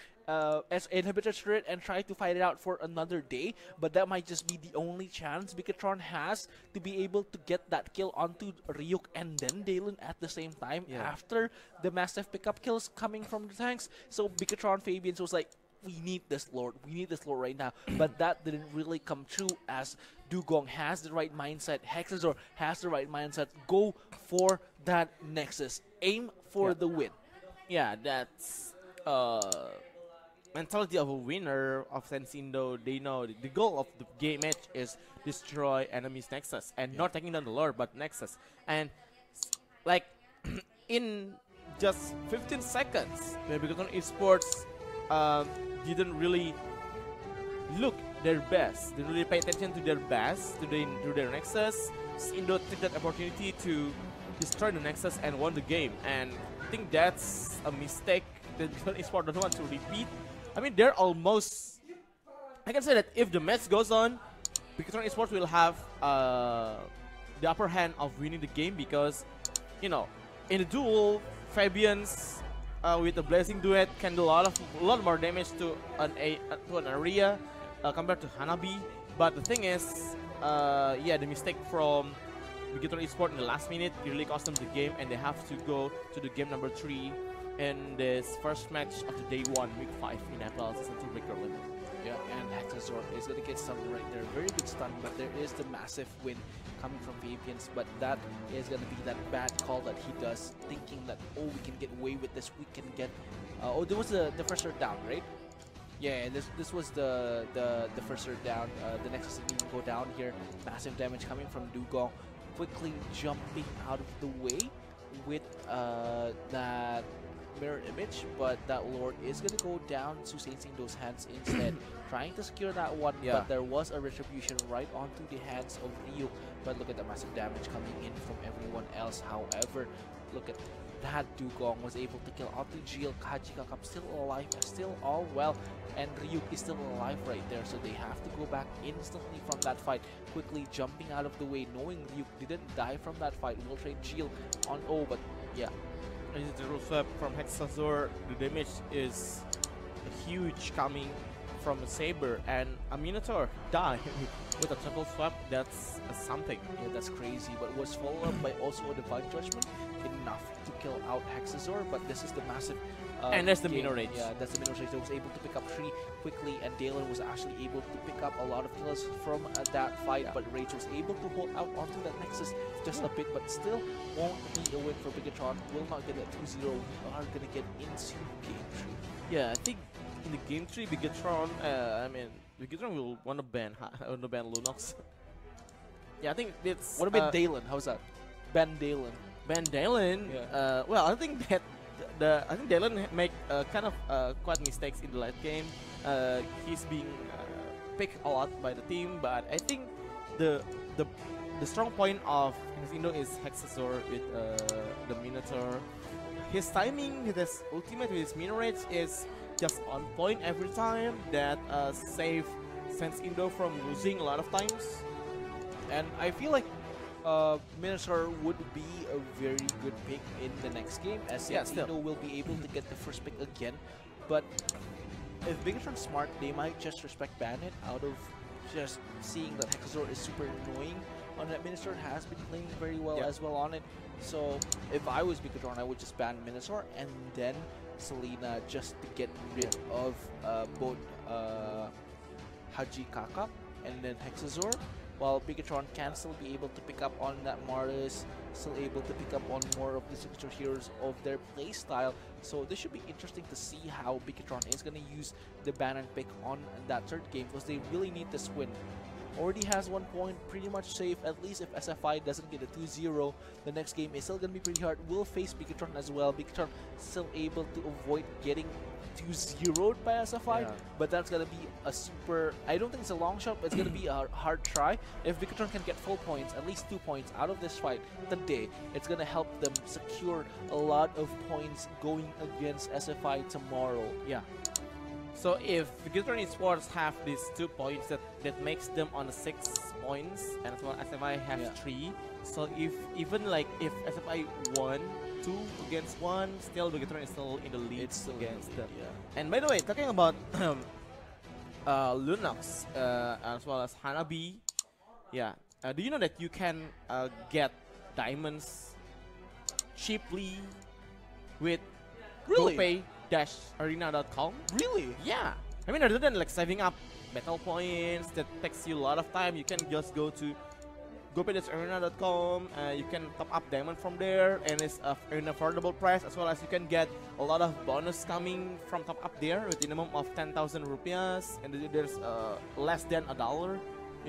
as inhibitor turret, and try to fight it out for another day. But that might just be the only chance BIGETRON has to be able to get that kill onto Ryuk and then Dalen at the same time after the massive pickup kills coming from the tanks. So BIGETRON Fabians was like, we need this Lord right now. But that didn't really come true, as Dugong has the right mindset, Hexazor has the right mindset. Go for that Nexus, aim for the win. Yeah, that's mentality of a winner of Sense Indo. They know the goal of the game match is destroy enemy's Nexus and not taking down the Lord, but Nexus. And like in just 15 seconds, the BIGETRON Esports didn't really look their best. Didn't really pay attention to their best, to their Nexus. Indo took that opportunity to destroy the Nexus and won the game. And I think that's a mistake that BIGETRON Esports don't want to repeat. I mean, they're almost... I can say that if the match goes on, BIGETRON Esports will have the upper hand of winning the game because, you know, in the duel, Fabians with the Blazing Duet can do a lot more damage to an area compared to Hanabi. But the thing is, yeah, the mistake from BIGETRON Esports in the last minute really cost them the game, and they have to go to the game number 3 in this first match of the day 1, week 5 in April Season 2 Breaker Limit. Yeah, and Hexazor is going to get stunned right there. Very good stun, but there is the massive win coming from Fabians. But that is going to be that bad call that he does, thinking that, oh, we can get away with this. We can get... oh, there was the first third down, right? Yeah, this was the first third down. The Nexus didn't even go down here. Massive damage coming from Dugong. Quickly jumping out of the way with that mirror image, but that Lord is going to go down to Saint Indo's hands instead, trying to secure that one, but there was a retribution right onto the hands of Ryuk. But look at the massive damage coming in from everyone else. However, look at that, Dugong was able to kill onto Jill. Kaji Kakap still alive, still all well, and Ryuk is still alive right there, so they have to go back instantly from that fight, quickly jumping out of the way, knowing Ryuk didn't die from that fight. Will trade Jill on but yeah. The rule swap from Hexazor, the damage is huge coming from a Saber, and a Minotaur die with a triple swap. That's something. Yeah, that's crazy, but was followed up by also a Divine Judgment, enough to kill out Hexazor. But this is the massive and that's the Mino Rage. Yeah, that's the Mino Rage that was able to pick up 3 quickly, and Dalen was actually able to pick up a lot of kills from that fight, but Rage was able to hold out onto that Nexus just a bit, but still won't be a win for BIGETRON. Will not get that 2-0. We are going to get into game 3. Yeah, I think in the game 3, BIGETRON, I mean, BIGETRON will want to ban Lunox. Yeah, I think it's... What about Dalen? How's that? Ban Dalen. Ban Dalen? Yeah. Well, I think that I think Dalen make kind of quite mistakes in the late game. He's being picked a lot by the team, but I think the strong point of Indo is Hexazor with the Minotaur. His timing with his ultimate, with his Mino Rage, is just on point every time. That save Sense Indo from losing a lot of times. And I feel like Minotaur would be a very good pick in the next game, as Indo will be able to get the first pick again. But if BIGETRON's smart, they might just respect ban it out of just seeing that Hexazor is super annoying on that. Minotaur has been playing very well as well on it. So if I was BIGETRON, I would just ban Minotaur and then Selena, just to get rid of both Haji Kakap and then Hexazor. while BIGETRON can still be able to pick up on that Martis, still able to pick up on more of the signature heroes of their playstyle. So this should be interesting to see how BIGETRON is going to use the Banon pick on that third game, because they really need this win. Already has 1 point, pretty much safe. At least if SFI doesn't get a 2-0, the next game is still going to be pretty hard. Will face BIGETRON as well. BIGETRON still able to avoid getting 2-0'd by SFI, but that's going to be a super... I don't think it's a long shot, but it's going to be a hard try. If BIGETRON can get full points, at least 2 points out of this fight today, it's going to help them secure a lot of points going against SFI tomorrow. Yeah. So if BIGETRON Esports have these 2 points, that makes them on 6 points, and as well SFI have 3. So if even like if SFI won 2 against 1, still BIGETRON is still in the lead against them. And by the way, talking about Lunox as well as Hanabi, do you know that you can get diamonds cheaply with GoPay-arena.com? Really? Yeah. I mean, other than like saving up battle points that takes you a lot of time, you can just go to GoPay-arena.com. You can top up diamond from there, and it's an affordable price, as well as you can get a lot of bonus coming from top up there with a minimum of 10,000 rupiahs, and there's less than $1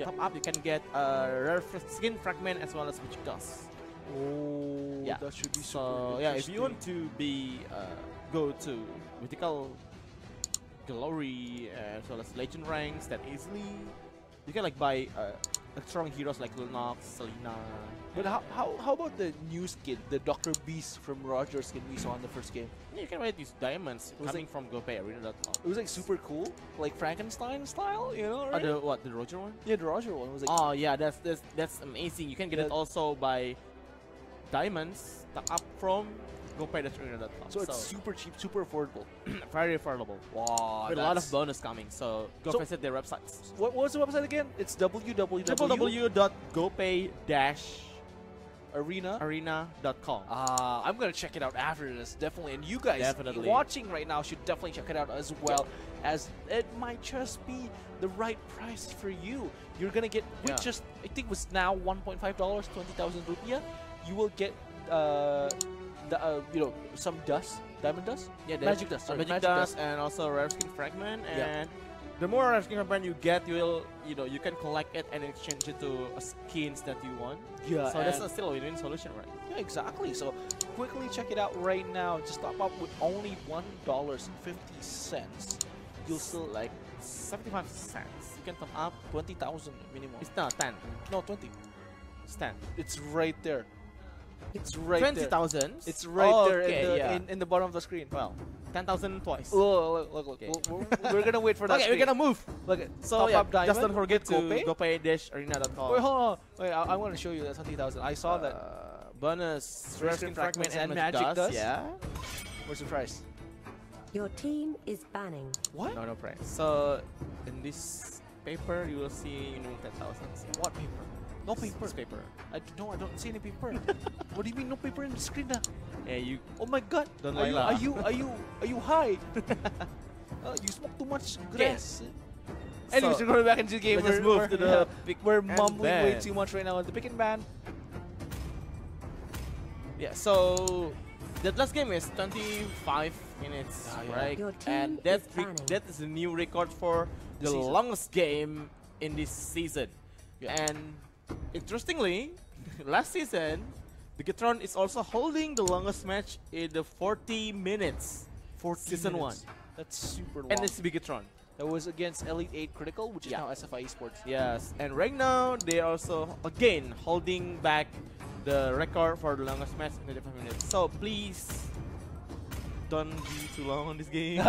top up. You can get rare skin fragment as well as magic dust. Oh, that should be so super if you want to be go to mythical glory as well as legend ranks that easily, you can like buy strong heroes like Lunox, Selena. But how about the new skin, the Dr. Beast from Roger skin we saw in the first game? Yeah, you can buy these diamonds coming from GoPay-arena.com. It was like super cool, like Frankenstein style, you know, right? The Roger one? Yeah, the Roger one was like... Oh yeah, that's amazing. You can get it also by diamonds top up from GoPay-arena.com. So it's super cheap, super affordable. Very affordable. Wow, with a lot of bonus coming. So go visit their websites. What was the website again? It's www.gopay-arena.com. I'm gonna check it out after this, definitely. And you guys watching right now should definitely check it out as well, as it might just be the right price for you. You're gonna get with just, I think it was now $1.5, 20,000 rupiah. You will get some dust, diamond dust, magic dust, magic dust, and also rare skin fragment. And the more rare skin fragment you get, you can collect it and exchange it to skins that you want. Yeah, so that's still a win-win solution, right? Yeah, exactly. So quickly check it out right now. Just top up with only $1.50. You'll still like 75 cents. You can top up 20,000 minimum. It's not 10. No, 20. It's 10. It's right there. It's right 20,000? It's right there in the bottom of the screen. Well, 10,000 twice. Look. Okay. We're gonna wait for that. Okay, we're gonna move. Look, so just don't forget to GoPay-arena.com. Wait, hold on. Wait, I want to show you that 20,000. I saw that. Bonus, rare skin fragment and magic dust. Yeah. What's the price? Your team is banning. What? No price. So in this paper, you will see 10,000. What paper? No paper. It's paper. I don't see any paper. What do you mean no paper in the screen? Yeah, you. Oh my God! Don't are you high? You smoke too much grass. Anyways, we're going back into the game. Let's move to the we're mumbling way too much right now on the pick and ban. Yeah. So that last game is 25 minutes, right? And that is the new record for the longest game in this season. And interestingly, last season, BIGETRON is also holding the longest match in the 40 minutes for season 1. That's super long. And it's BIGETRON. That was against Elite 8 Critical, which is now SFI Esports. Yes, and right now they are also again holding back the record for the longest match in the 25 minutes. So please don't be too long on this game.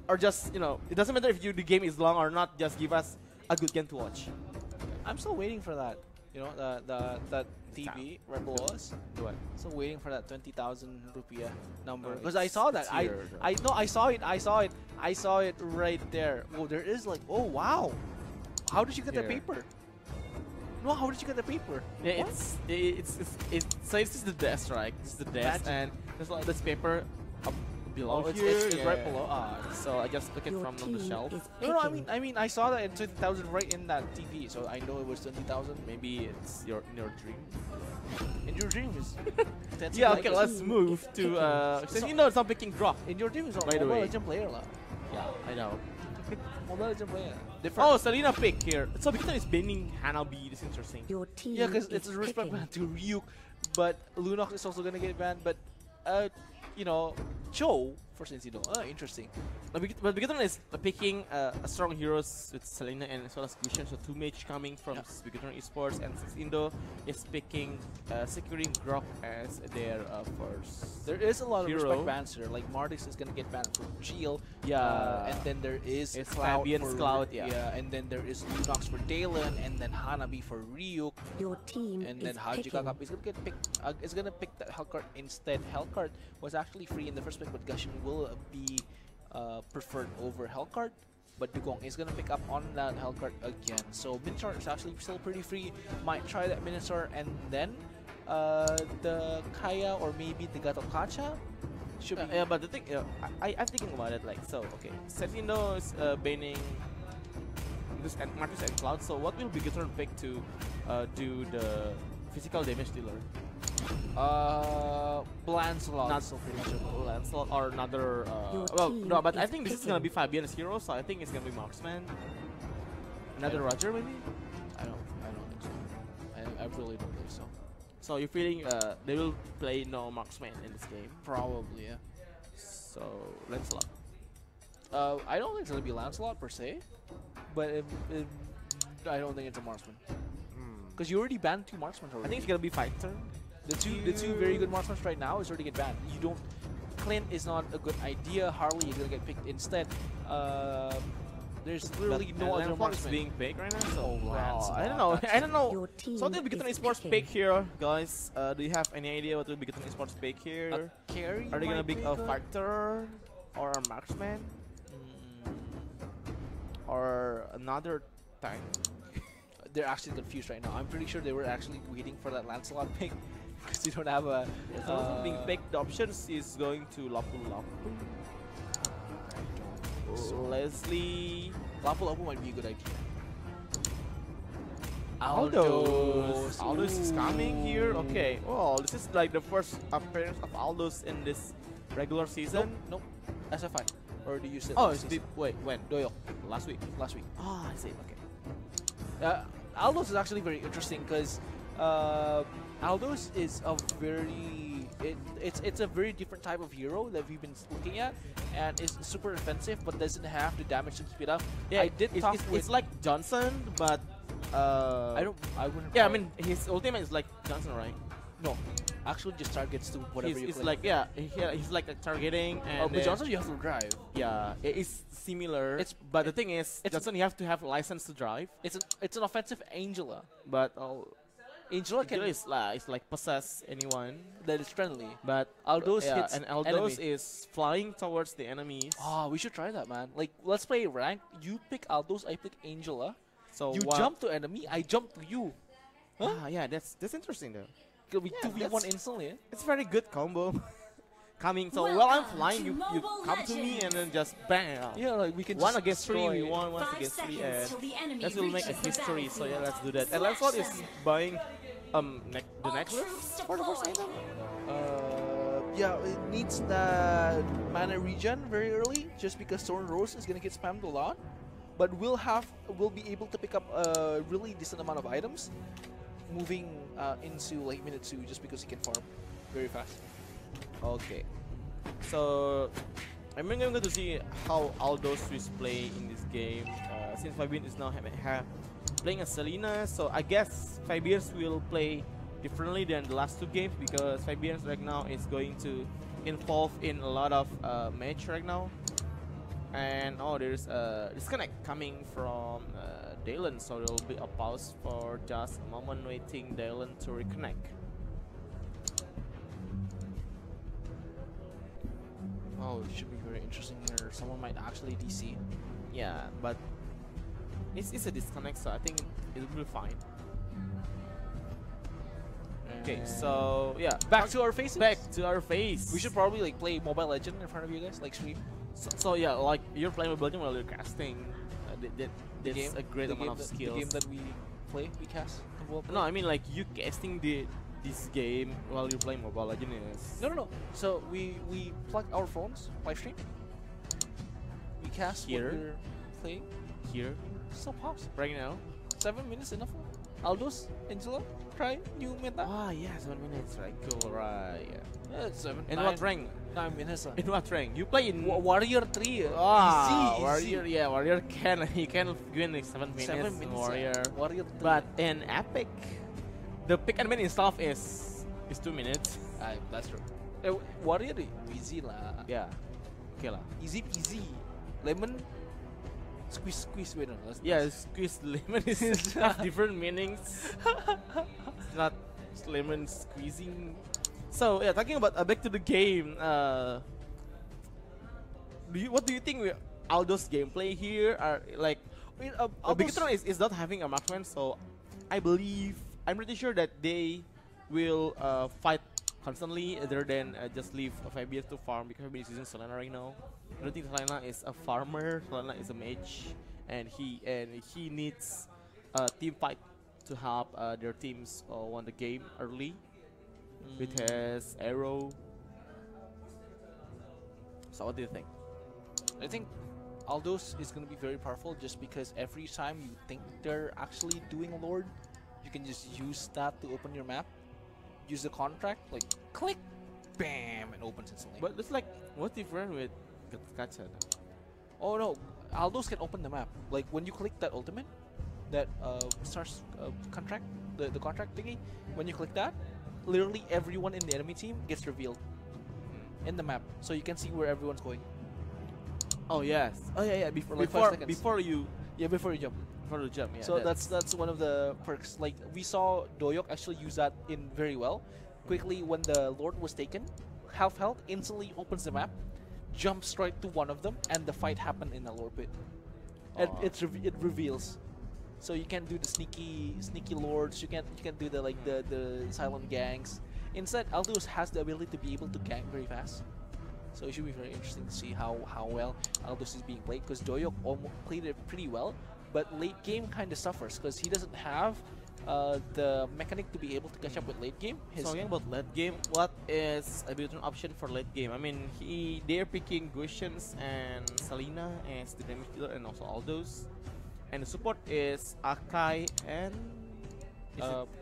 Or just it doesn't matter if the game is long or not. Just give us a good game to watch. I'm still waiting for that. That TV right below us. What? Still waiting for that 20,000 rupiah number, because I saw that. I saw it right there. Oh, there is like, oh wow, how did you get the paper? No, how did you get the paper? Yeah, so it's the desk, right? It's the desk, and there's like this paper below it's, here. it's right below. So I just took it Your from the team shelf. is No, picking. I mean, I saw that in 20,000 right in that TV, so I know it was 20,000. Maybe it's in your dream. In your dream is. Yeah, okay, let's move to since you know it's not picking drop. In your dream is By the Mobile way. Legend player lah. Yeah, I know. Mobile Legend player. Different. Oh, Selena pick here. So BIGETRON is banning Hanabi. This is interesting. Your team Yeah, because is it's a respect picking. ban to Ryuk, but Lunox is also gonna get banned. But you know, Cho for Senseido. Interesting. But BIGETRON is picking strong heroes with Selena and as well as Gusion. So two mage coming from BIGETRON Esports, and since Indo is picking securing Grok as their first. There is a lot of hero. respect bans here. Like Mardix is gonna get banned for Geo. Yeah. And then there is It's Cloud Fabian's for Cloud, yeah. and then there is Lunox for Dalen, and then Hanabi for Ryuk, Your team and is then Haji picking. Kakap is gonna get picked. Is gonna pick that Hellcart instead. Hellcart was actually free in the first pick, but Gusion will be preferred over Hellcart. But Dugong is gonna pick up on that Hellcart again. So Minotaur is actually still pretty free. Might try that Minotaur, and then the Kaya or maybe the Gato Kacha should be. Yeah, but the thing, I'm thinking about it like so. Okay, Senseido is banning this and Marcus and Cloud. So what will BIGETRON pick to do the physical damage dealer? Lancelot. Not So pretty much. Lancelot or another. Your Well, team no, but I is think this is gonna be Fabian's hero. So I think it's gonna be Marksman. Another Roger maybe. I don't think so. I really don't think so. So you're feeling they will play no Marksman in this game. Probably, yeah. So Lancelot. I don't think it's gonna be Lancelot per se, but I don't think it's a marksman because you already banned 2 marksmen already. I think it's gonna be Fighter. the two very good marksmen right now is already get banned. You don't. Clint is not a good idea. Harley is gonna get picked instead. There's literally no other Lancelot is marksman. being picked right now. So Oh, wow. Lancelot, I don't know. that's- I don't know. Your team So what will BIGETRON is Esports picking. pick here, guys? Do you have any idea what will BIGETRON Esports pick here? Carry. Are they gonna might pick be a good. fighter or a marksman or another tank? They're actually confused right now. I'm pretty sure they were actually waiting for that Lancelot pick because you don't have a. So also being picked, the options is going to Lapu Lapu. Leslie. Lapu Lapu might be a good idea. Aldous is coming here. Okay. Oh, this is like the first appearance of Aldous in this regular season. Nope. SFI. Or do you say? Oh, it's wait, when? Doyok Last week. last week. Ah, I see. Okay. Aldous is actually very interesting because Aldous is a very it's a very different type of hero that we've been looking at, and is super offensive but doesn't have the damage to keep it up. Yeah, I did talk with. it's like Johnson, but I wouldn't. Yeah, I call it- mean his ultimate is like Johnson, right? no. Actually, just targets to whatever you It's click. like he's like targeting and Oh, but then- Johnson you have to drive. yeah, it is similar. But the thing is, it's- Johnson you have to have a license to drive. It's an offensive Angela. But Angela can it's like possess anyone. that is friendly. But Aldous yeah, hits and Aldous enemy. is flying towards the enemies. Oh, we should try that, man. Like, let's play rank. You pick Aldous, I pick Angela. So You what- jump to enemy, I jump to you. Huh? Ah, yeah, that's interesting though. Could be Yeah, 2v1 that's- instantly. It's very good combo. Coming, so while I'm flying, you come to me and then just bang. Yeah, like we can One just against 3, we destroy- won, one 5 against 3, seconds till and the enemy that will make a reaches the history. So yeah, battlefield. let's do that. And Slash Lancelot is them. buying the All necklace troops for the first deployed. item. Yeah, it needs that mana regen very early, just because Thorn Rose is gonna get spammed a lot. But we'll be able to pick up a really decent amount of items, moving into like minute 2, just because he can farm very fast. Okay. So I'm going to see how Aldous will play in this game. Since Fabian is now playing as Selena, so I guess Fabians will play differently than the last 2 games because Fabians right now is going to involve in a lot of match right now. And there's a disconnect coming from Dalen, so there will be a pause for just a moment waiting Dalen to reconnect. Oh, it should be very interesting here. Someone might actually DC. Yeah, but it's a disconnect, so I think it will be fine. Okay, so yeah, Back to our faces. back to our face. We should probably like play Mobile Legend in front of you guys, like stream So yeah, like you're playing Mobile Legends while you're casting. the That's game. a great amount of The skills. game that we play, we cast. And we'll play. No, I mean like you casting this game while you're playing Mobile Legends is No. So we plug our phones, live stream. We cast Here. what we're playing. here So pause. right now. 7 minutes enough. Aldos, Angela, try new meta. Ah yeah, 7 minutes, right? Cool, right? Yeah. Yeah, it's In what rank? 9 minutes. In what rank? You play in Warrior 3. Ah, easy. Warrior, yeah, Warrior can he can win in 7 minutes. 7 minutes. Warrior, Warrior 3. but in Epic, the pick and win itself is 2 minutes. That's true. Warrior easy lah. Yeah, okay lah. Easy peasy. Lemon squeeze. Wait, no. Yeah, squeeze lemon is have different meanings. It's not lemon squeezing. So yeah, talking about back to the game. What do you think Aldo's gameplay here are like? BIGETRON is not having a marksman, so I'm pretty sure that they will fight constantly rather than just leave Fabian to farm, because Fabian is using Selena right now. I don't think Selena is a farmer. Selena is a mage, and he needs a team fight to help their teams won the game early with his arrow. So what do you think? I think Aldos is going to be very powerful just because every time you think they're actually doing Lord, you can just use that to open your map. Use the contract, like click, bam, and opens instantly. But it's like, what's different with Gacha? Oh no, Aldos can open the map. Like when you click that ultimate, that starts contract, the contract thingy, when you click that, literally everyone in the enemy team gets revealed in the map, so you can see where everyone's going. Oh yes. Oh yeah. For like 5 seconds. Before you Yeah, before you jump. Yeah, So that's one of the perks. Like we saw Doyok actually use that in very well. Quickly when the Lord was taken, half health instantly opens the map, jumps right to one of them, and the fight happened in the Lord pit. And it reveals. So you can do the sneaky lords. You can do the the silent gangs. Instead, Aldous has the ability to be able to gank very fast. So it should be very interesting to see how well Aldous is being played, because Doyok played it pretty well, but late game kind of suffers because he doesn't have the mechanic to be able to catch up with late game. Talking about late game, what is a BIGETRON option for late game? I mean, they're picking Gushens and Selena as the damage dealer, and also Aldous, and the support is Akai and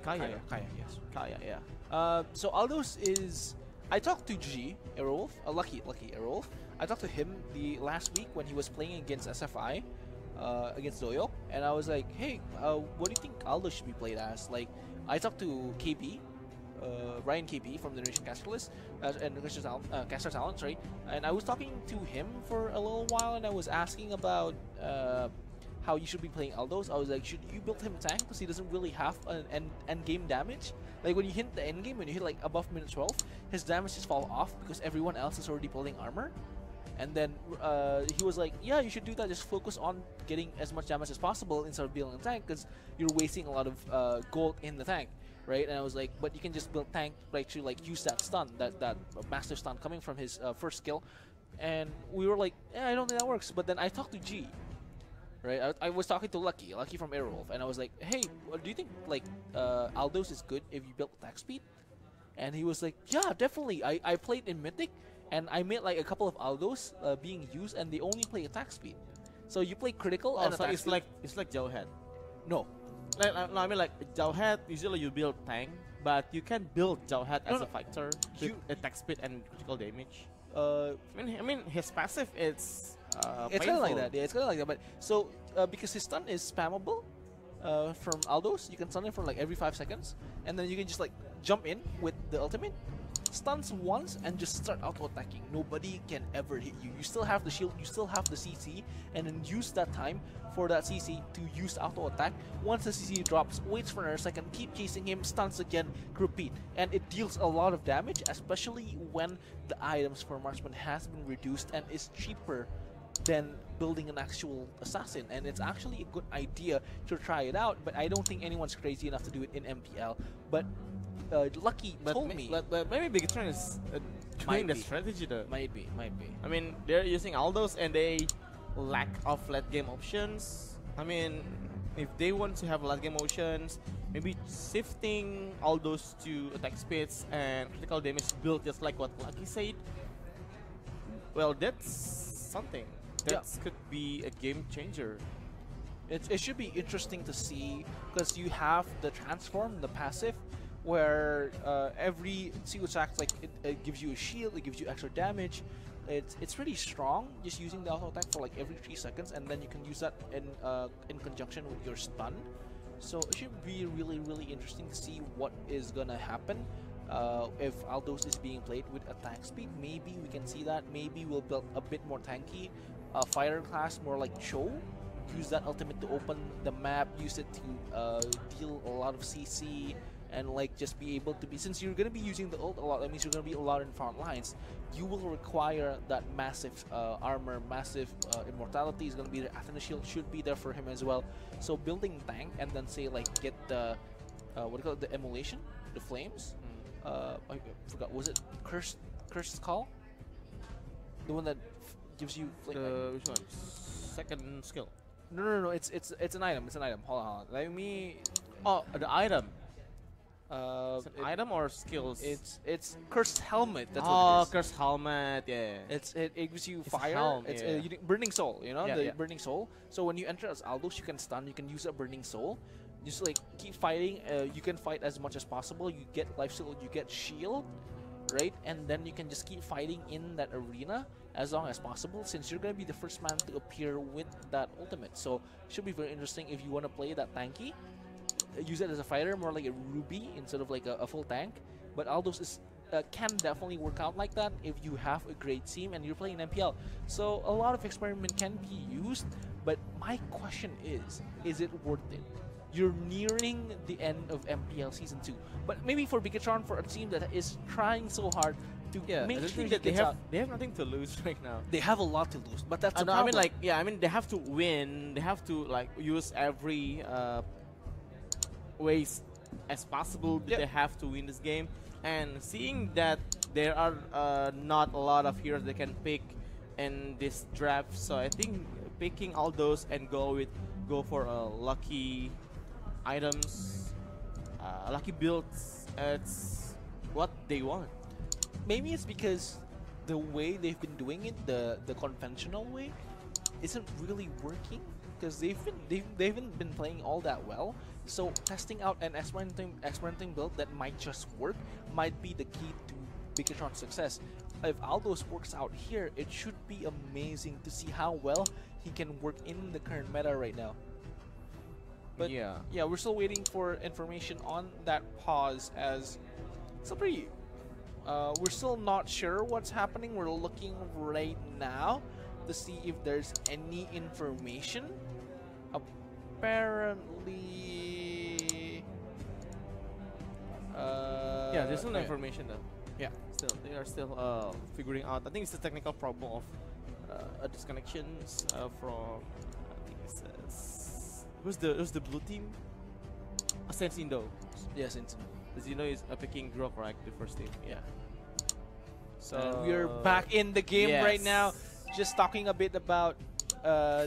Kaya. Yes. Kaya, yeah. So Aldous is. I talked to G, Aerolf, Lucky Aerolf. I talked to him the last week when he was playing against SFI, against Doyok, and I was like, hey, what do you think Aldous should be played as? Like, I talked to KB, Ryan KB from the Nation Caster List, and Caster Talent, sorry, and I was talking to him for a little while, and I was asking about how you should be playing Aldous. I was like, should you build him tank because he doesn't really have an end game damage? Like when you hit the end game, when you hit like above minute 12, his damage just fall off because everyone else is already pulling armor. And then he was like, yeah, you should do that. Just focus on getting as much damage as possible instead of building a tank, because you're wasting a lot of gold in the tank, right? And I was like, but you can just build tank like to like use that stun, that master stun coming from his first skill. And we were like, yeah, I don't think that works. But then I talked to G. Right, I was talking to Lucky from Aerolf, and I was like, hey, do you think like Aldous is good if you build attack speed? And he was like, yeah, definitely. I played in Mythic, and I made like a couple of Aldous being used, and they only play attack speed. So you play critical and so attack it's speed. like Jawhead. No. No, I mean like Jawhead, usually you build tank, but you can build Jawhead as a fighter with attack speed and critical damage. I mean his passive is it's kind of like that. Yeah, it's kind of like that. But so because his stun is spammable from Aldous, you can stun him for like every 5 seconds, and then you can just like jump in with the ultimate, stuns once, and just start auto attacking. Nobody can ever hit you. You still have the shield, you still have the CC, and then use that time for that CC to use auto attack. Once the CC drops, waits for another second, keep chasing him, stuns again, repeat, and it deals a lot of damage, especially when the items for marksman has been reduced and is cheaper than building an actual assassin. And it's actually a good idea to try it out, but I don't think anyone's crazy enough to do it in MPL. But Lucky told me. But maybe BIGETRON is doing the strategy though. Might be. I mean, they're using Aldos and they lack of late game options. I mean, if they want to have late game options, maybe shifting Aldos to attack speeds and critical damage build, just like what Lucky said. Well, that's something. That could be a game changer. It should be interesting to see because you have the transform, the passive, where every single attack it gives you a shield, it gives you extra damage. It's really strong. Just using the auto attack for like every 3 seconds, and then you can use that in conjunction with your stun. So it should be really interesting to see what is gonna happen. If Aldos is being played with attack speed, maybe we can see that. Maybe we'll build a bit more tanky, fighter class, more like Cho. Use that ultimate to open the map, use it to deal a lot of CC, and like just be able to be, since you're gonna be using the ult a lot, that means you're gonna be a lot in front lines. You will require that massive armor, massive immortality is gonna be there. Athena shield should be there for him as well. So building tank and then say like get the what do you call it, the emulation, the flames. I forgot, was it Cursed Call? The one that gives you Which one? Second skill. No. It's an item. It's an item. Hold on. Let me. Oh, the item. It's an item or skills? It's Cursed Helmet. That's what it is. Cursed Helmet. Yeah. It gives you It's fire. helm, It's yeah. Burning Soul. You know Yeah, Burning Soul. So when you enter as Aldos, you can stun. You can use a Burning Soul. Just like keep fighting. You can fight as much as possible. You get life steal. You get shield, right? And then you can just keep fighting in that arena as long as possible, since you're gonna be the first man to appear with that ultimate. So should be very interesting if you want to play that tanky. Use it as a fighter, more like a Ruby instead of like a full tank. But Aldos is can definitely work out like that if you have a great team and you're playing MPL. So a lot of experiment can be used, but my question is it worth it? You're nearing the end of MPL Season 2, but maybe for BIGETRON, for a team that is trying so hard to make sure that they have nothing to lose right now. They have a lot to lose, but that's the I problem. mean, like, yeah, I mean, they have to win. They have to like use every ways as possible. That They have to win this game, and seeing that there are not a lot of heroes they can pick in this draft, so I think picking all those and go for lucky items, lucky builds. It's what they want. Maybe it's because the way they've been doing it, the conventional way, isn't really working, because they've been playing all that well. So testing out an experimenting build that might just work might be the key to BIGETRON's success. If Aldos works out here, it should be amazing to see how well he can work in the current meta right now. But yeah, we're still waiting for information on that pause, as it's pretty. We're still not sure what's happening. We're looking right now to see if there's any information. Apparently, Yeah, there's no information though. Yeah, They are still figuring out. I think it's a technical problem of disconnections from. I think it says who's the blue team? Sense Indo. yes, it's. As you know, is picking Grok, right? The first team. Yeah. So We're back in the game right yes. now, just talking a bit about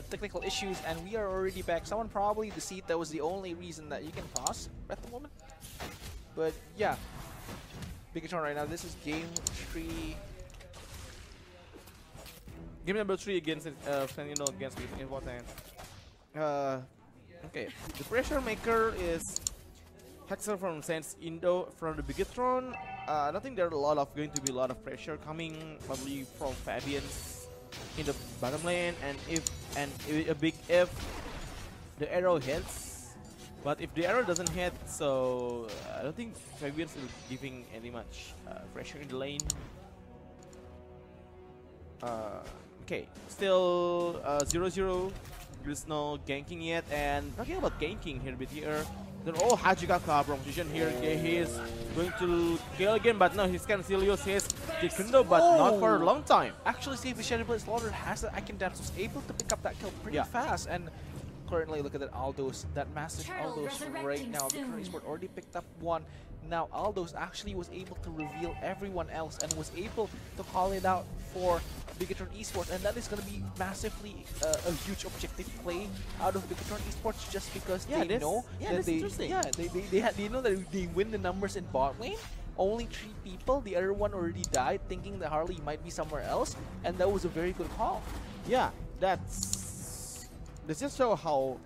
technical issues, and we are already back. Someone probably the seat, that was the only reason that you can pause at the moment. But yeah, BIGETRON right now, this is game 3. Game number 3 against Senino against important. Okay, the pressure maker is Hexer from Sense Indo from the BIGETRON. I don't think there are going to be a lot of pressure coming, probably from Fabians in the bottom lane, and if a big if the arrow hits, but if the arrow doesn't hit, so I don't think Fabians will giving any much pressure in the lane. Okay, still 0-0. There's no ganking yet, and talking about ganking here with here. Then Haji got wrong position here. Okay, he is going to kill again, but no, he can still use his Jikundo, but not for a long time. Actually, see if the Shadow Blade Slaughter has that Icon Dance, was able to pick up that kill pretty fast, and currently look at that Aldo's, that massive Aldo's right now. BIGETRON Esports already picked up one. Now Aldo's actually was able to reveal everyone else and was able to call it out for BIGETRON Esports, and that is going to be massively a huge objective play out of BIGETRON Esports, just because they know that they know that they win the numbers in bot lane. Only 3 people, the other one already died, thinking that Harley might be somewhere else, and that was a very good call. Yeah, this just show how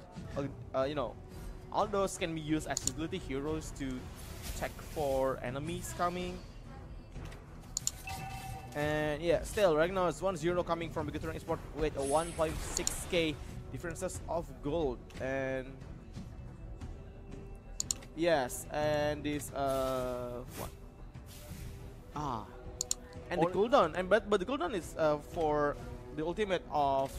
you know, all those can be used as utility heroes to check for enemies coming. And yeah, still right now it's 1-0 coming from BIGETRON Esports with a 1.6k differences of gold. And yes, and this what? And the cooldown, and but the cooldown is for the ultimate of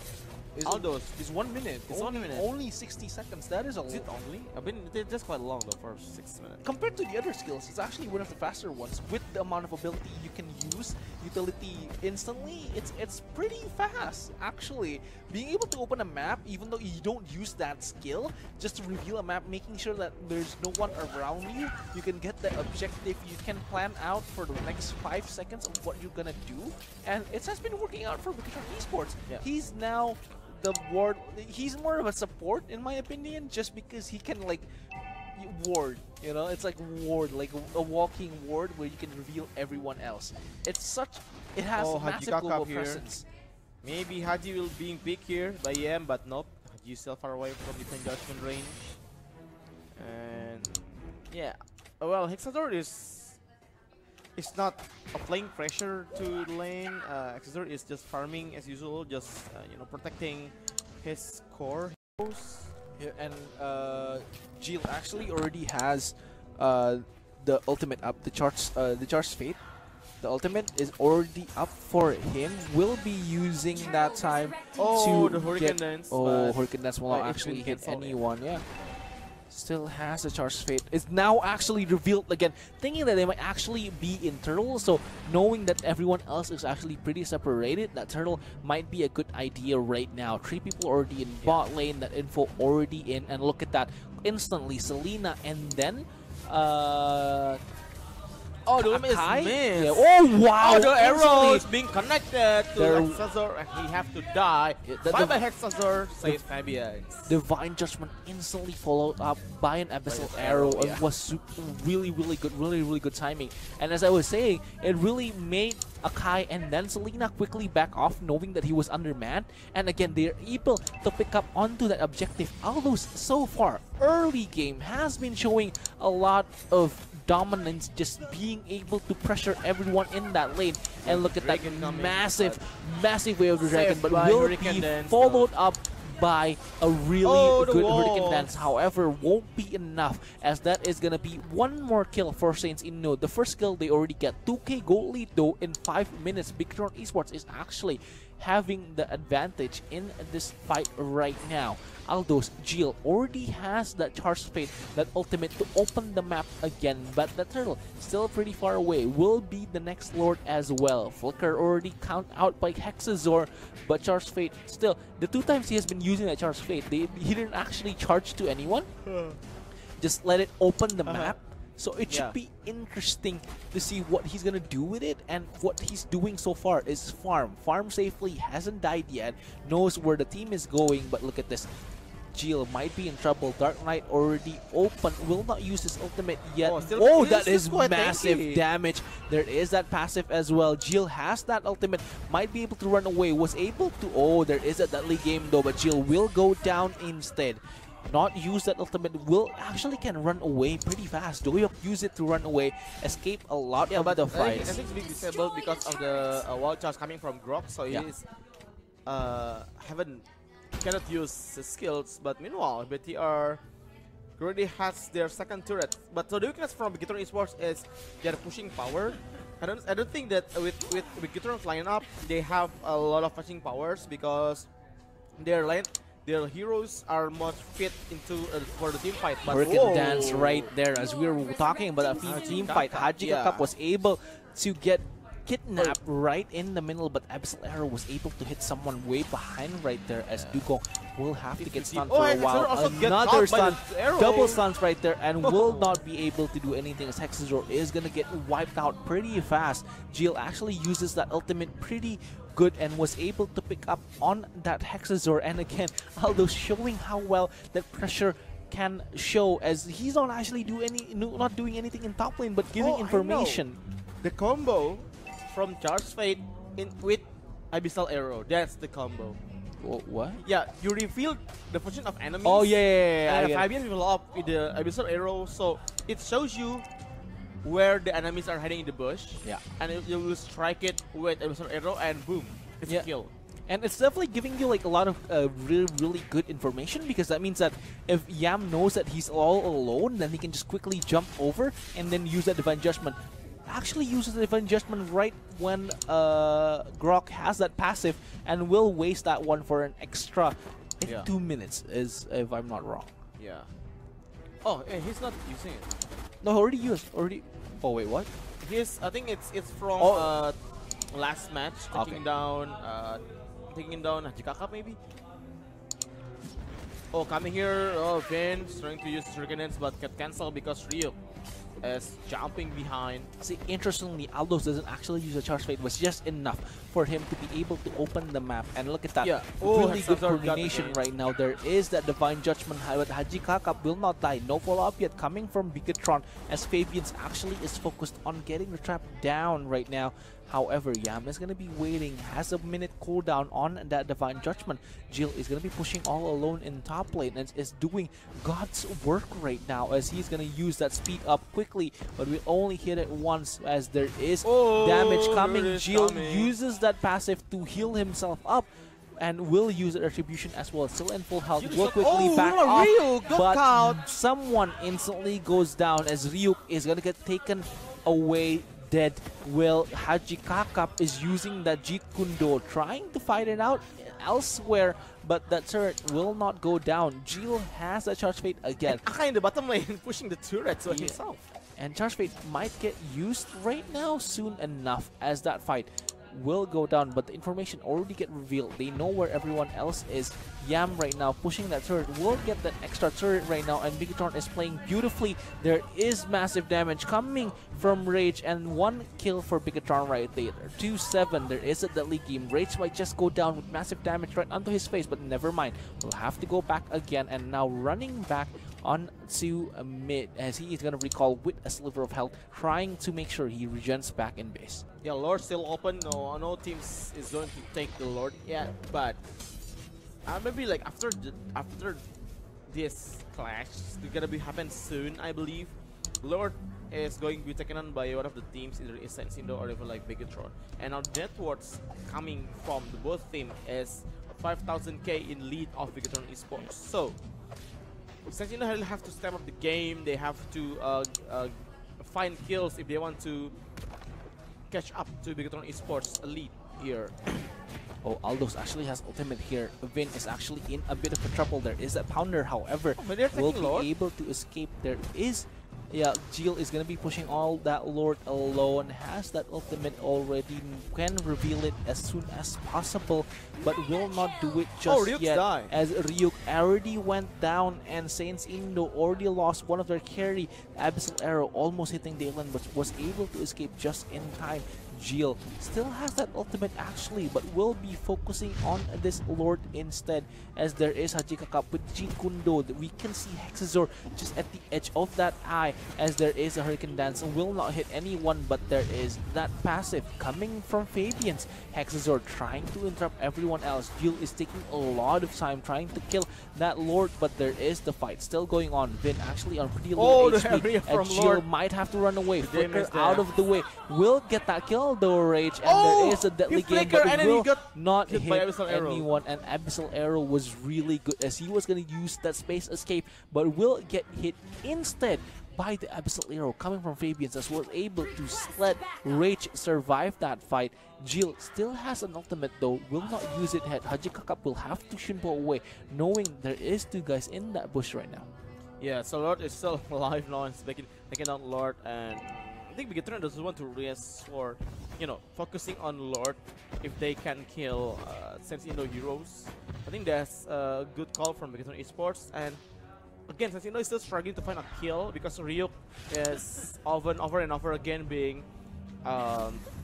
Aldo's. It's 1 minute. It's only, 1 minute. Only 60 seconds. That is a lot. Is it only? I mean, it's just quite long though for 6 minutes. Compared to the other skills, it's actually one of the faster ones. With the amount of ability you can use utility instantly, it's pretty fast actually. Being able to open a map, even though you don't use that skill, just to reveal a map, making sure that there's no one around you, you can get the objective, you can plan out for the next 5 seconds of what you're gonna do, and it has been working out for BIGETRON Esports. Yeah. He's now the ward. He's more of a support in my opinion, just because he can like ward, you know, it's like ward, like a walking ward where you can reveal everyone else. It's such, it has massive global presence. Maybe Haji will being picked here by EM, but nope, Haji is still far away from the judgment range. And yeah, well, Hexador is not applying pressure to the lane. Hexador is just farming as usual, just you know, protecting his core heroes. Yeah, and Jill actually already has the ultimate up, the charge fate. The ultimate is already up for him. Will be using that time to the Hurricane Dance. Hurricane Dance will not actually hit anyone. Yeah. Still has a charge fate. It's now actually revealed again, thinking that they might actually be in turtle. So knowing that everyone else is actually pretty separated, that turtle might be a good idea right now. 3 people already in bot lane, that info already in, and look at that, instantly Selena, and then oh, the limit is missed. Yeah. Oh wow! Oh, the arrow is being connected to Hexazor, and he have to die. Bye-bye Hexazor, save Fabians. Divine Judgment instantly followed up by an Abyssal Arrow. It was really good timing. And as I was saying, it really made Akai and then Selena quickly back off, knowing that he was undermanned. And again, they're able to pick up onto that objective. Aldo's so far, early game, has been showing a lot of dominance, just being able to pressure everyone in that lane. And look at that massive wave of the dragon, but will be followed up by a really good Hurricane Dance. However, won't be enough, as that is gonna be one more kill for Saints INDO. The first kill they already get 2k gold lead though in 5 minutes. BIGETRON Esports is actually having the advantage in this fight right now. Aldo's Jill already has that charge fate, that ultimate to open the map again, but the turtle still pretty far away. Will be the next lord as well. Flicker already count out by Hexazor, but charge fate still, the 2 times he has been using that charge fate, he didn't actually charge to anyone. Just let it open the map. So it should be interesting to see what he's gonna do with it, and what he's doing so far is farm safely, hasn't died yet, knows where the team is going. But look at this, Jill might be in trouble. Dark Knight already open, will not use his ultimate yet. That is massive damage. There is that passive as well. Jill has that ultimate, might be able to run away, was able to, there is a deadly game though, but Jill will go down instead. Not use that ultimate, will actually can run away pretty fast. Doyok use it to run away, escape a lot of the fights. I think it's being disabled because of the wild charge coming from Grok, so he is cannot use his skills. But meanwhile, BTR already has their second turret. But so the weakness from BIGETRON Esports is they're pushing power. I don't think that with BIGETRON's lineup they have a lot of pushing powers, because their heroes are much fit into for the team fight. But Hurricane Dance right there, as we were talking about a team fight. Haji Kakap was able to get kidnapped right in the middle, but Abyssal Arrow was able to hit someone way behind right there as Dugong will have to get stunned for a while. Another stun, double stuns right there, and will not be able to do anything as Hexazor is going to get wiped out pretty fast. Jill actually uses that ultimate pretty good and was able to pick up on that Hexazor, and again, Aldo showing how well that pressure can show as he's not actually not doing anything in top lane but giving information. The combo from Charge Fate with Abyssal Arrow, that's the combo. What? Yeah, you reveal the position of enemies. Oh yeah. And Fabian will up with the Abyssal Arrow, so it shows you where the enemies are hiding in the bush. Yeah. And you will strike it with Abyssal Arrow and boom, it's a kill. And it's definitely giving you like a lot of really good information, because that means that if Yam knows that he's all alone, then he can just quickly jump over and then use that Divine Judgment. Actually uses the Divine Judgment right when Grok has that passive and will waste that one for an extra 2 minutes, if I'm not wrong. Yeah. Oh, he's not using it. No, already used. Oh wait, what? I think it's from last match, taking down Hachikaka maybe. Oh, coming here. Oh, Vince trying to use Reconnaissance but get cancelled because Ryuk is jumping behind. See, interestingly, Aldos doesn't actually use a Charge Fate. It was just enough for him to be able to open the map. And look at that. Yeah. Really good coordination right now. There is that Divine Judgment, but Hachikaka will not die. No follow-up yet coming from Bigetron, as Fabians actually is focused on getting the trap down right now. However, Yam is going to be waiting, has a minute cooldown on that Divine Judgment. Jill is going to be pushing all alone in top lane and is doing God's work right now, as he's going to use that speed up quickly, but we only hit it once as there is damage coming. Jill uses that passive to heal himself up and will use the Retribution as well. Still in full health, will quickly back off, but someone instantly goes down as Ryuk is going to get taken away dead. Will Hachikaka is using that Jeet Kune Do, trying to fight it out elsewhere, but that turret will not go down. Jill has a Charge Fate again. And Aka in the bottom lane pushing the turret himself. And Charge Fate might get used right now soon enough, as that fight will go down, but the information already get revealed. They know where everyone else is. Yam right now pushing that turret will get that extra turret right now, and Bigetron is playing beautifully. There is massive damage coming from Rage, and 1 kill for Bigetron right there. 2-7. There is a deadly game. Rage might just go down with massive damage right onto his face, but never mind. We'll have to go back again, and now running back on to mid, as he is going to recall with a sliver of health, trying to make sure he regens back in base. Yeah, Lord still open. No teams is going to take the Lord yet, but maybe like after this clash, it's gonna be happen soon, I believe. Lord is going to be taken on by one of the teams, either INDO or even like Bigetron. And our net worths coming from the both team is 5,000k in lead of Bigetron Esports. So INDO will have to step up the game. They have to find kills if they want to catch up to Bigetron Esports lead here. Oh, Aldos actually has ultimate here. Vin is actually in a bit of a trouble. There is a pounder, however, will be able to escape. There is, Jill is gonna be pushing all that Lord alone. Has that ultimate already. Can reveal it as soon as possible, but will not do it just yet. As Ryuk already went down, and Saints Indo already lost one of their carry. Abyssal Arrow almost hitting Dalen, but was able to escape just in time. Jill still has that ultimate actually, but will be focusing on this Lord instead, as there is Hachikaka with Jeet Kune Do. We can see Hexazor just at the edge of that eye, as there is a Hurricane Dance. Will not hit anyone, but there is that passive coming from Fabians. Hexazor trying to interrupt everyone else. Jill is taking a lot of time trying to kill that Lord, but there is the fight still going on. Vin actually on pretty low HP, and Jill might have to run away. Flicker out of the way. Will get that kill though, Rage, and there is a deadly game, but it will not hit anyone. And Abyssal Arrow was really good, as he was going to use that space escape, but will get hit instead by the Abyssal Arrow coming from Fabians, as was able to let Rage survive that fight. Jill still has an ultimate though, will not use it. Hachikaka will have to Shinpo away, knowing there is 2 guys in that bush right now. Yeah, so Lord is still alive now and taking out Lord, and I think Bigetron doesn't want to rest for you know, focusing on Lord if they can kill Sense Indo heroes. I think that's a good call from BIGETRON Esports. And again, Sense Indo is still struggling to find a kill because Ryuk is often over and over again being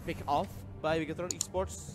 picked off by BIGETRON Esports.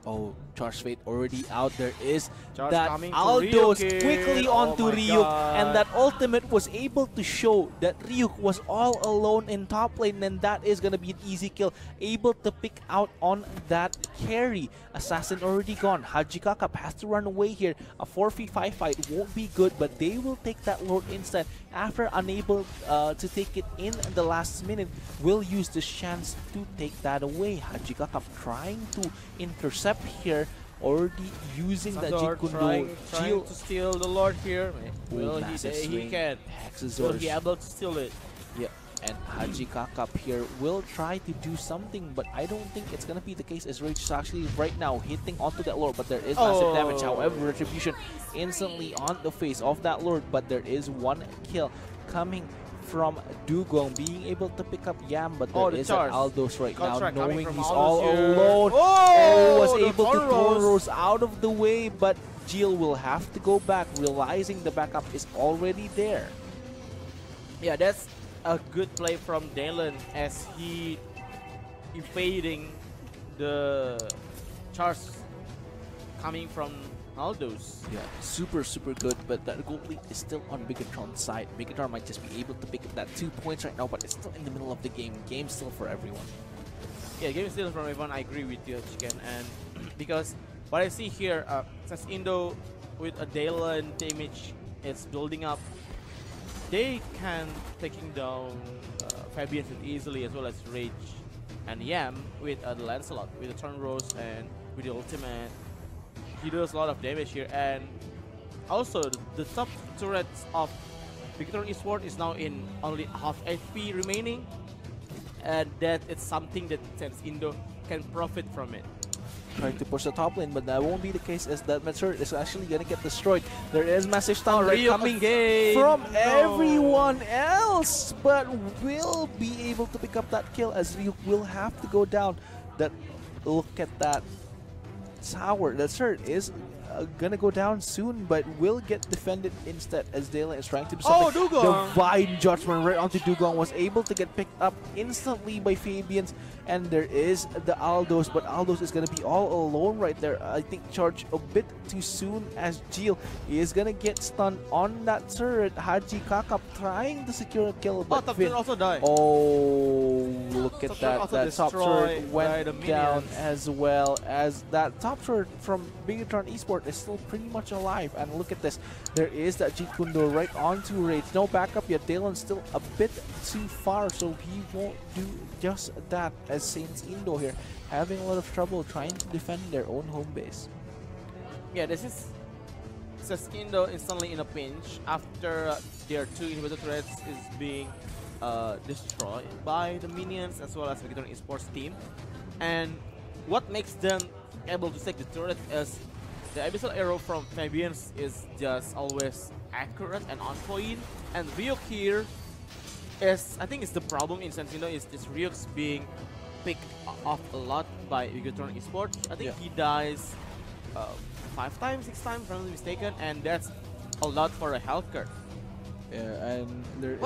Oh, Charge Fate already out. There is Charge that coming to Aldos Ryuk quickly here. onto Oh my Ryuk, God. and that ultimate was able to show that Ryuk was all alone in top lane, and that is gonna be an easy kill. Able to pick out on that carry. Assassin already gone. Hajikakap has to run away here. A 4v5 fight won't be good, but they will take that Lord instead. After unable to take it in the last minute, will use this chance to take that away. Hajikakap trying to intercept here, already using that Sandor Jikundo. trying to steal the Lord here. Will massive he swing. can. Hexazor's. Will he able to steal it? Yeah, and Hajikakap here will try to do something, but I don't think it's gonna be the case as Rage is actually right now hitting onto that Lord, but there is massive damage. However, Retribution instantly on the face of that Lord, but there is one kill coming from Dugong, being able to pick up Yam, but there is an Aldos right now, knowing he's all alone. Oh, was able to throw Rose out of the way, but Jill will have to go back, realizing the backup is already there. Yeah, that's a good play from Dalen as he evading the charge coming from Aldos. Yeah, super good, but that gold lead is still on BIGETRON's side. BIGETRON might just be able to pick up that 2 points right now, but it's still in the middle of the game. Game still for everyone. Yeah, game is still from everyone. I agree with you, Chicken. And because what I see here, since Indo with a Dalen damage is building up, they can taking down Fabian easily, as well as Rage and Yam with the Lancelot, with the Turn Rose and with the ultimate. He does a lot of damage here, and also the top turrets of BIGETRON Esports is now in only half HP remaining, and that is something that Sense Indo can profit from it. Trying to push the top lane, but that won't be the case as that turret is actually gonna get destroyed. There is massive stun coming from everyone else, but will be able to pick up that kill as Ryuk will have to go down. That look at that tower. That turret is gonna go down soon, but will get defended instead as Dalen is trying to do something. Dugong! Divine Judgment right onto Dugong was able to get picked up instantly by Fabians, and there is the Aldos, but Aldos is gonna be all alone right there. I think charge a bit too soon as Jill is gonna get stunned on that turret. Hajikakap trying to secure a kill, but top turret also died. Oh, look at that. That top turret went down minions. as well as that top turret from BIGETRON Esports is still pretty much alive. And look at this. There is that Jikundo right onto Rage. No backup yet. Dalen's still a bit too far, so he won't do just that as Saints Indo here having a lot of trouble trying to defend their own home base. Yeah, this is Sense Indo instantly in a pinch after their 2 individual turrets is being destroyed by the minions as well as BIGETRON Esports team. And what makes them able to take the turret is the abyssal arrow from Fabians is just always accurate and on point. And Ryuk here is, I think it's the problem in Sense Indo is this Ryuk's being picked off a lot by BIGETRON Esports. I think he dies 5 times, 6 times, if I'm not mistaken, and that's a lot for a health card. Yeah, and there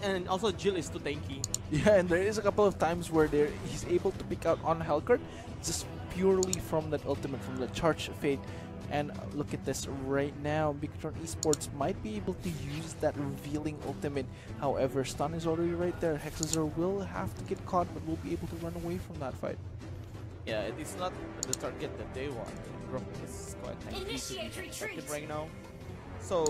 and also Jill is too tanky. Yeah, and there is a couple of times where he's able to pick out on Hellcurt just purely from that ultimate, from the Charge Fate. And look at this right now, BIGETRON Esports might be able to use that revealing ultimate. However, stun is already right there. Hexazor will have to get caught, but will be able to run away from that fight. Yeah, it is not the target that they want. Brook is quite tanky to be effective right now. So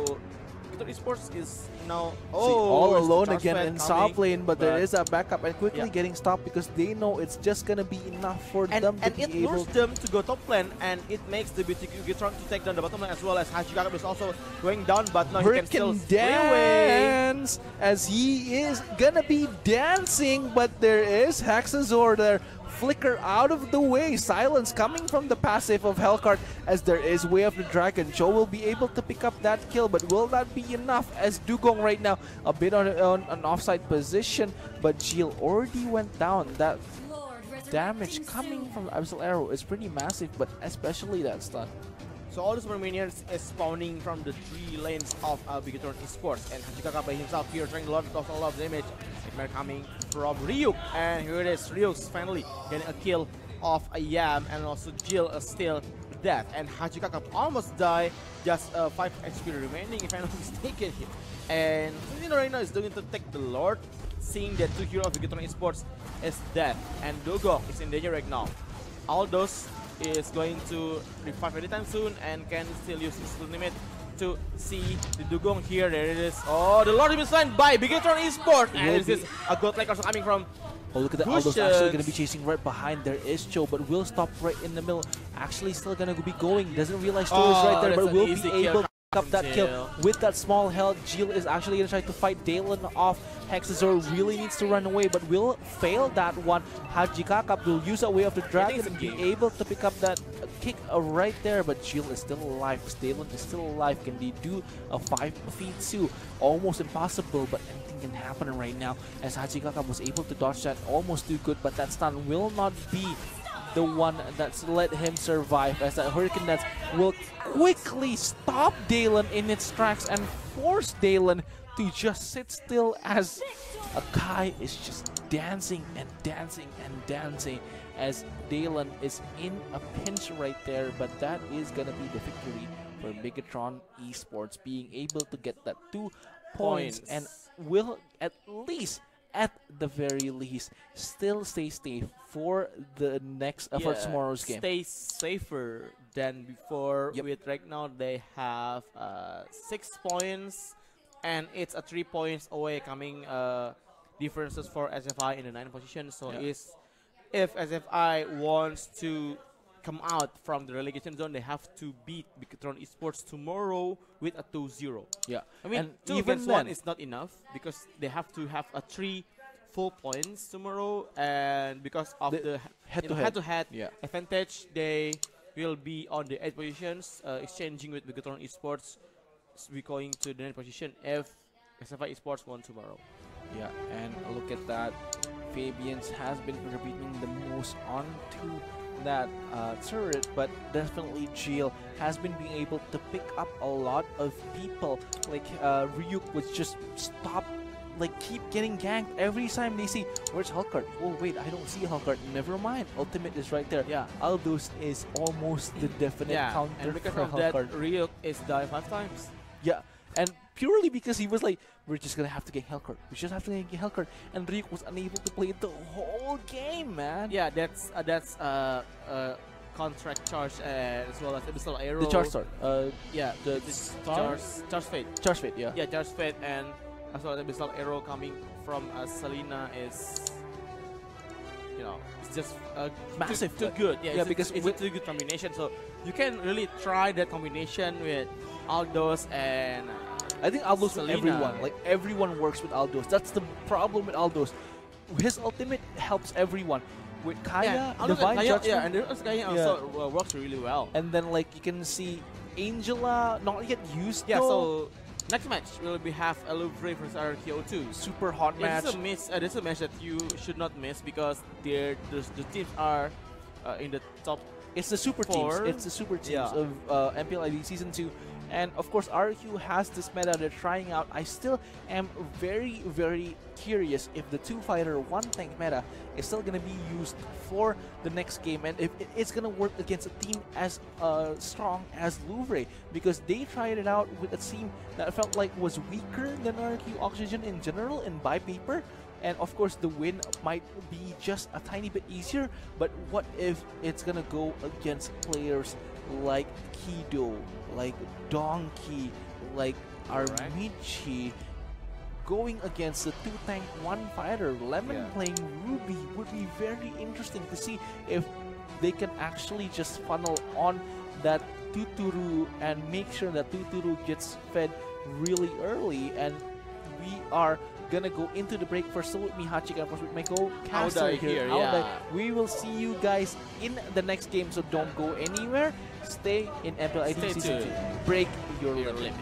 BIGETRON Esports is now all alone again in top lane, but there is a backup and quickly getting stopped because they know it's just gonna be enough for them to be able. And it lures them to go top lane, and it makes the BIGETRON to take down the bottom lane as well as Hajikakap is also going down, but now he can still dance as he is gonna be dancing, but there is Hexazor there. Flicker out of the way. Silence coming from the passive of Hellcurt as there is Way of the Dragon. Joe will be able to pick up that kill, but will that be enough as Dugong right now a bit on an offside position, but Jill already went down. That damage coming from the Abyssal Arrow is pretty massive, but especially that stun. So all the super minions is spawning from the 3 lanes of BIGETRON Esports, and Hachikaka by himself here trying to a lot of damage. Nightmare coming from Ryuk, and here it is. Ryuk's finally getting a kill of a Yam, and also Jill is still dead, and Hachikaka almost died. Just 5 HP remaining, if I'm not mistaken here. And Indo right now is going to take the Lord, seeing that 2 hero of BIGETRON Esports is dead, and Dogong is in danger right now. Aldous is going to revive anytime soon and can still use his limit to see the Dugong here. There it is. Oh, the Lord is slain by BIGETRON Esports, and this is a godlike also coming from. Oh, look at that. Aldo's actually going to be chasing right behind. There is Cho, but will stop right in the middle. Actually still going to be going. Doesn't realize Cho is right there, but will be able to pick up that kill with that small health. Jill is actually going to try to fight Dalen off. Hexazor really needs to run away, but will fail that one. Hachikaka will use a way of the dragon and be able to pick up that kick right there, but Jill is still alive. Dalen is still alive. Can they do a 5-feet 2? Almost impossible, but anything can happen right now, as Hachikaka was able to dodge that almost too good, but that stun will not be the one that's let him survive, as that Hurricane Dance will quickly stop Dalen in its tracks and force Dalen to just sit still, as Akai is just dancing and dancing and dancing, as Dalen is in a pinch right there, but that is gonna be the victory for BIGETRON Esports, being able to get that 2 points and will at the very least still stay safe for the next for tomorrow's game. Stay safer than before. With right now they have 6 points, and it's a 3 points away coming differences for SFI in the 9th position. So if SFI wants to come out from the relegation zone, they have to beat BIGETRON Esports tomorrow with a 2-0. Yeah, I mean, and 2 against 1 is not enough, because they have to have a 3 full points tomorrow, and because of the head-to-head advantage, they will be on the 8 positions, exchanging with BIGETRON Esports. We're going to the 9th position if SFI Esports won tomorrow. Yeah, and look at that. Fabians has been contributing the most onto that turret, but definitely Jill has been being able to pick up a lot of people. Like Ryuk was just stop, like keep getting ganked every time they see where's Hellcurt. Oh wait, I don't see Hellcurt. Never mind, ultimate is right there. Yeah, Aldous is almost the definite counter, and because for of Hellcurt. that, Ryuk is died 5 times. Yeah, and purely because he was like, we're just gonna have to get Hellcurt. We just have to get Hellcurt, and Ryuk was unable to play the whole game, man. Yeah, that's contract charge as well as Abyssal Arrow. The charge sword. Yeah, the charge fate. Charge fate. Yeah. Yeah, charge fate, and as well as Abyssal Arrow coming from Selena is, you know, it's just massive, too good. Yeah, because it's a too good combination. So you can really try that combination with Aldous and. I think Aldous with Selena. everyone. Like everyone works with Aldous. That's the problem with Aldous. His ultimate helps everyone. With Kaya, Divine Judgment. Yeah, and Kaya also works really well. And then like you can see Angela not yet used. Yeah, so next match will be have a Louvre versus RKO2. Super hot match. This is a match that you should not miss, because the teams are in the top. It's the super 4. teams. It's the super teams of MPLID Season 2. And of course, RQ has this meta they're trying out. I still am very, very curious if the 2-fighter 1-tank meta is still going to be used for the next game, and if it's going to work against a team as strong as Louvre, because they tried it out with a team that felt like was weaker than RQ Oxygen in general and by paper. And of course, the win might be just a tiny bit easier, but what if it's going to go against players like Kido, like Donkey, like Armichi, going against the 2-tank 1-fighter? Lemon playing Ruby would be very interesting to see if they can actually just funnel on that Tuturu and make sure that Tuturu gets fed really early. And we are gonna go into the break for Still With Me, Hachika, of course with my co-caster here. We will see you guys in the next game, so don't go anywhere. Stay in MPLID Season 2. Break your limit.